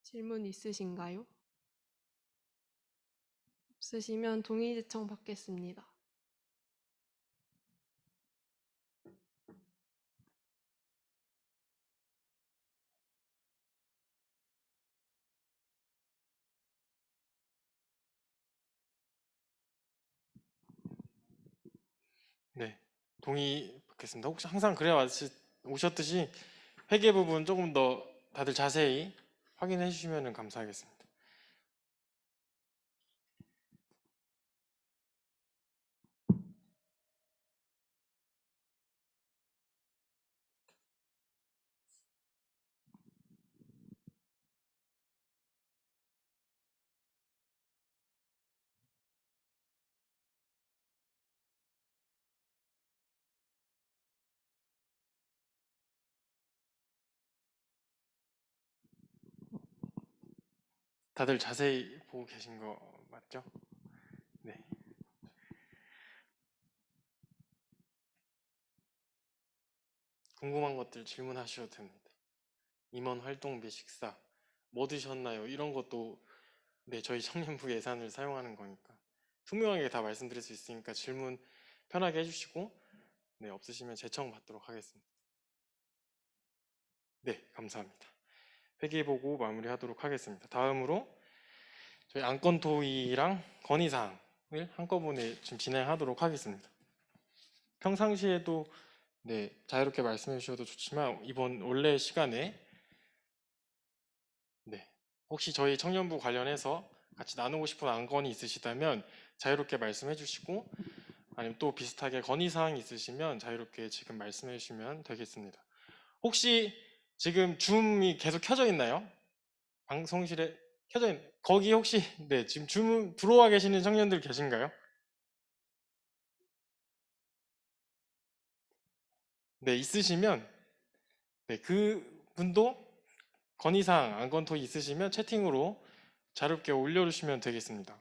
질문 있으신가요? 없으시면 동의 제청 받겠습니다. 네, 동의 받겠습니다. 혹시 항상 그래 오셨듯이 회계 부분 조금 더 다들 자세히 확인해 주시면 감사하겠습니다. 다들 자세히 보고 계신 거 맞죠? 네. 궁금한 것들 질문하셔도 됩니다. 임원 활동비 식사 뭐 드셨나요? 이런 것도 네, 저희 청년부 예산을 사용하는 거니까 투명하게 다 말씀드릴 수 있으니까 질문 편하게 해주시고 네, 없으시면 제청 받도록 하겠습니다. 네, 감사합니다. 회계보고 마무리하도록 하겠습니다. 다음으로 저희 안건 토의랑 건의사항을 한꺼번에 지금 진행하도록 하겠습니다. 평상시에도 네, 자유롭게 말씀해 주셔도 좋지만 이번 원래 시간에 네, 혹시 저희 청년부 관련해서 같이 나누고 싶은 안건이 있으시다면 자유롭게 말씀해 주시고 아니면 또 비슷하게 건의사항이 있으시면 자유롭게 지금 말씀해 주시면 되겠습니다. 혹시 지금 줌이 계속 켜져 있나요? 방송실에 켜져 있 거기 혹시 네, 지금 줌 들어와 계시는 청년들 계신가요? 네, 있으시면 네, 그 분도 건의사항, 안건토 있으시면 채팅으로 자유롭게 올려주시면 되겠습니다.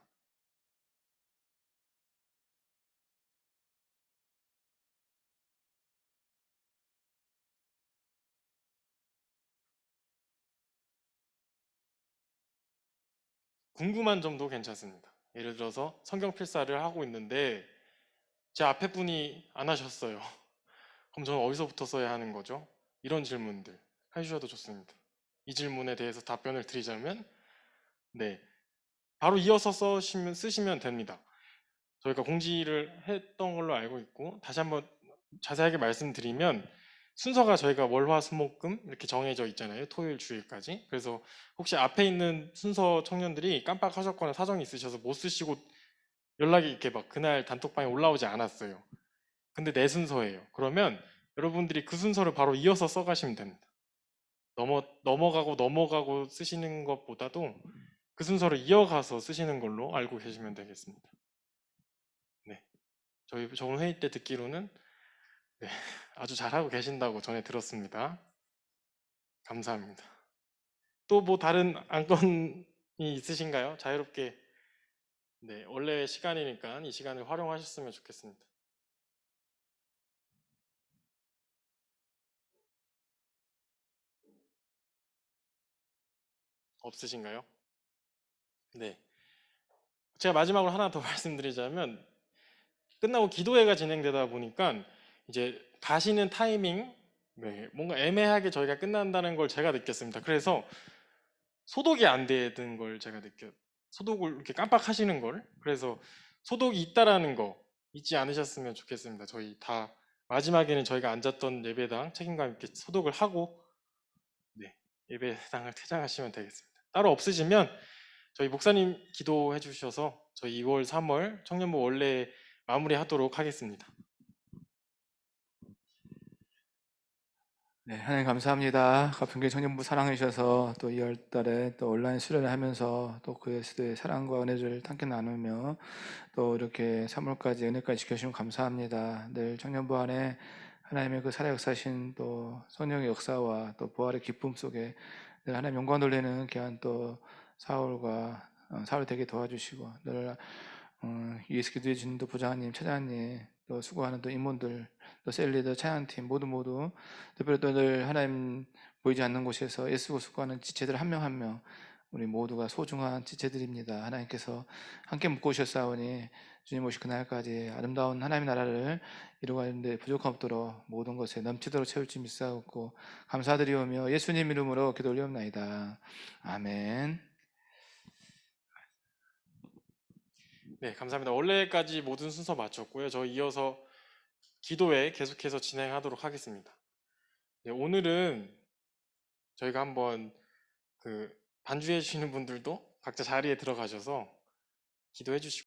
궁금한 점도 괜찮습니다. 예를 들어서 성경 필사를 하고 있는데 제 앞에 분이 안 하셨어요. 그럼 저는 어디서부터 써야 하는 거죠? 이런 질문들 해주셔도 좋습니다. 이 질문에 대해서 답변을 드리자면 네, 바로 이어서 쓰시면 됩니다. 저희가 공지를 했던 걸로 알고 있고 다시 한번 자세하게 말씀드리면 순서가 저희가 월화수목금 이렇게 정해져 있잖아요. 토요일 주일까지. 그래서 혹시 앞에 있는 순서 청년들이 깜빡하셨거나 사정이 있으셔서 못 쓰시고 연락이 이렇게 막 그날 단톡방에 올라오지 않았어요. 근데 내 순서예요. 그러면 여러분들이 그 순서를 바로 이어서 써가시면 됩니다. 넘어가고 쓰시는 것보다도 그 순서를 이어가서 쓰시는 걸로 알고 계시면 되겠습니다. 네, 저희 저번 회의 때 듣기로는 네, 아주 잘하고 계신다고 전해 들었습니다. 감사합니다. 또 뭐 다른 안건이 있으신가요? 자유롭게 네, 원래 시간이니까 이 시간을 활용하셨으면 좋겠습니다. 없으신가요? 네. 제가 마지막으로 하나 더 말씀드리자면 끝나고 기도회가 진행되다 보니까 이제 가시는 타이밍 네, 뭔가 애매하게 저희가 끝난다는 걸 제가 느꼈습니다. 그래서 소독이 안 되는 걸 제가 소독을 이렇게 깜빡하시는 걸 그래서 소독이 있다라는 거 잊지 않으셨으면 좋겠습니다. 저희 다 마지막에는 저희가 앉았던 예배당 책임감 있게 소독을 하고 네, 예배당을 퇴장하시면 되겠습니다. 따로 없으시면 저희 목사님 기도해 주셔서 저희 2월, 3월 청년부 원래 마무리하도록 하겠습니다. 네, 하나님 감사합니다. 가평교회 청년부 사랑해 주셔서 또 2월 달에 또 온라인 수련을 하면서 또 그리스도의 사랑과 은혜를 함께 나누며 또 이렇게 3월까지 은혜까지 지켜주시면 감사합니다. 늘 청년부 안에 하나님의 그 살아 역사신 또 성령의 역사와 또 부활의 기쁨 속에 늘 하나님 영광 돌리는 귀한 또 사울 되게 도와주시고 늘 예수 기도해 주는 또 부장님, 차장님 또 수고하는 또 임원들 또 셀리더 차양팀 모두 특별히 또 늘 하나님 보이지 않는 곳에서 애쓰고 수고하는 지체들 한 명 한 명 우리 모두가 소중한 지체들입니다. 하나님께서 함께 묶고 오셨사오니 주님 오실 그날까지 아름다운 하나님의 나라를 이루가는데 부족함 없도록 모든 것에 넘치도록 채울 줄 믿사옵고 감사드리오며 예수님 이름으로 기도 올리옵나이다. 아멘. 네, 감사합니다. 원래까지 모든 순서 마쳤고요. 저 이어서 기도회 계속해서 진행하도록 하겠습니다. 네, 오늘은 저희가 한번 반주해 주시는 분들도 각자 자리에 들어가셔서 기도해 주시고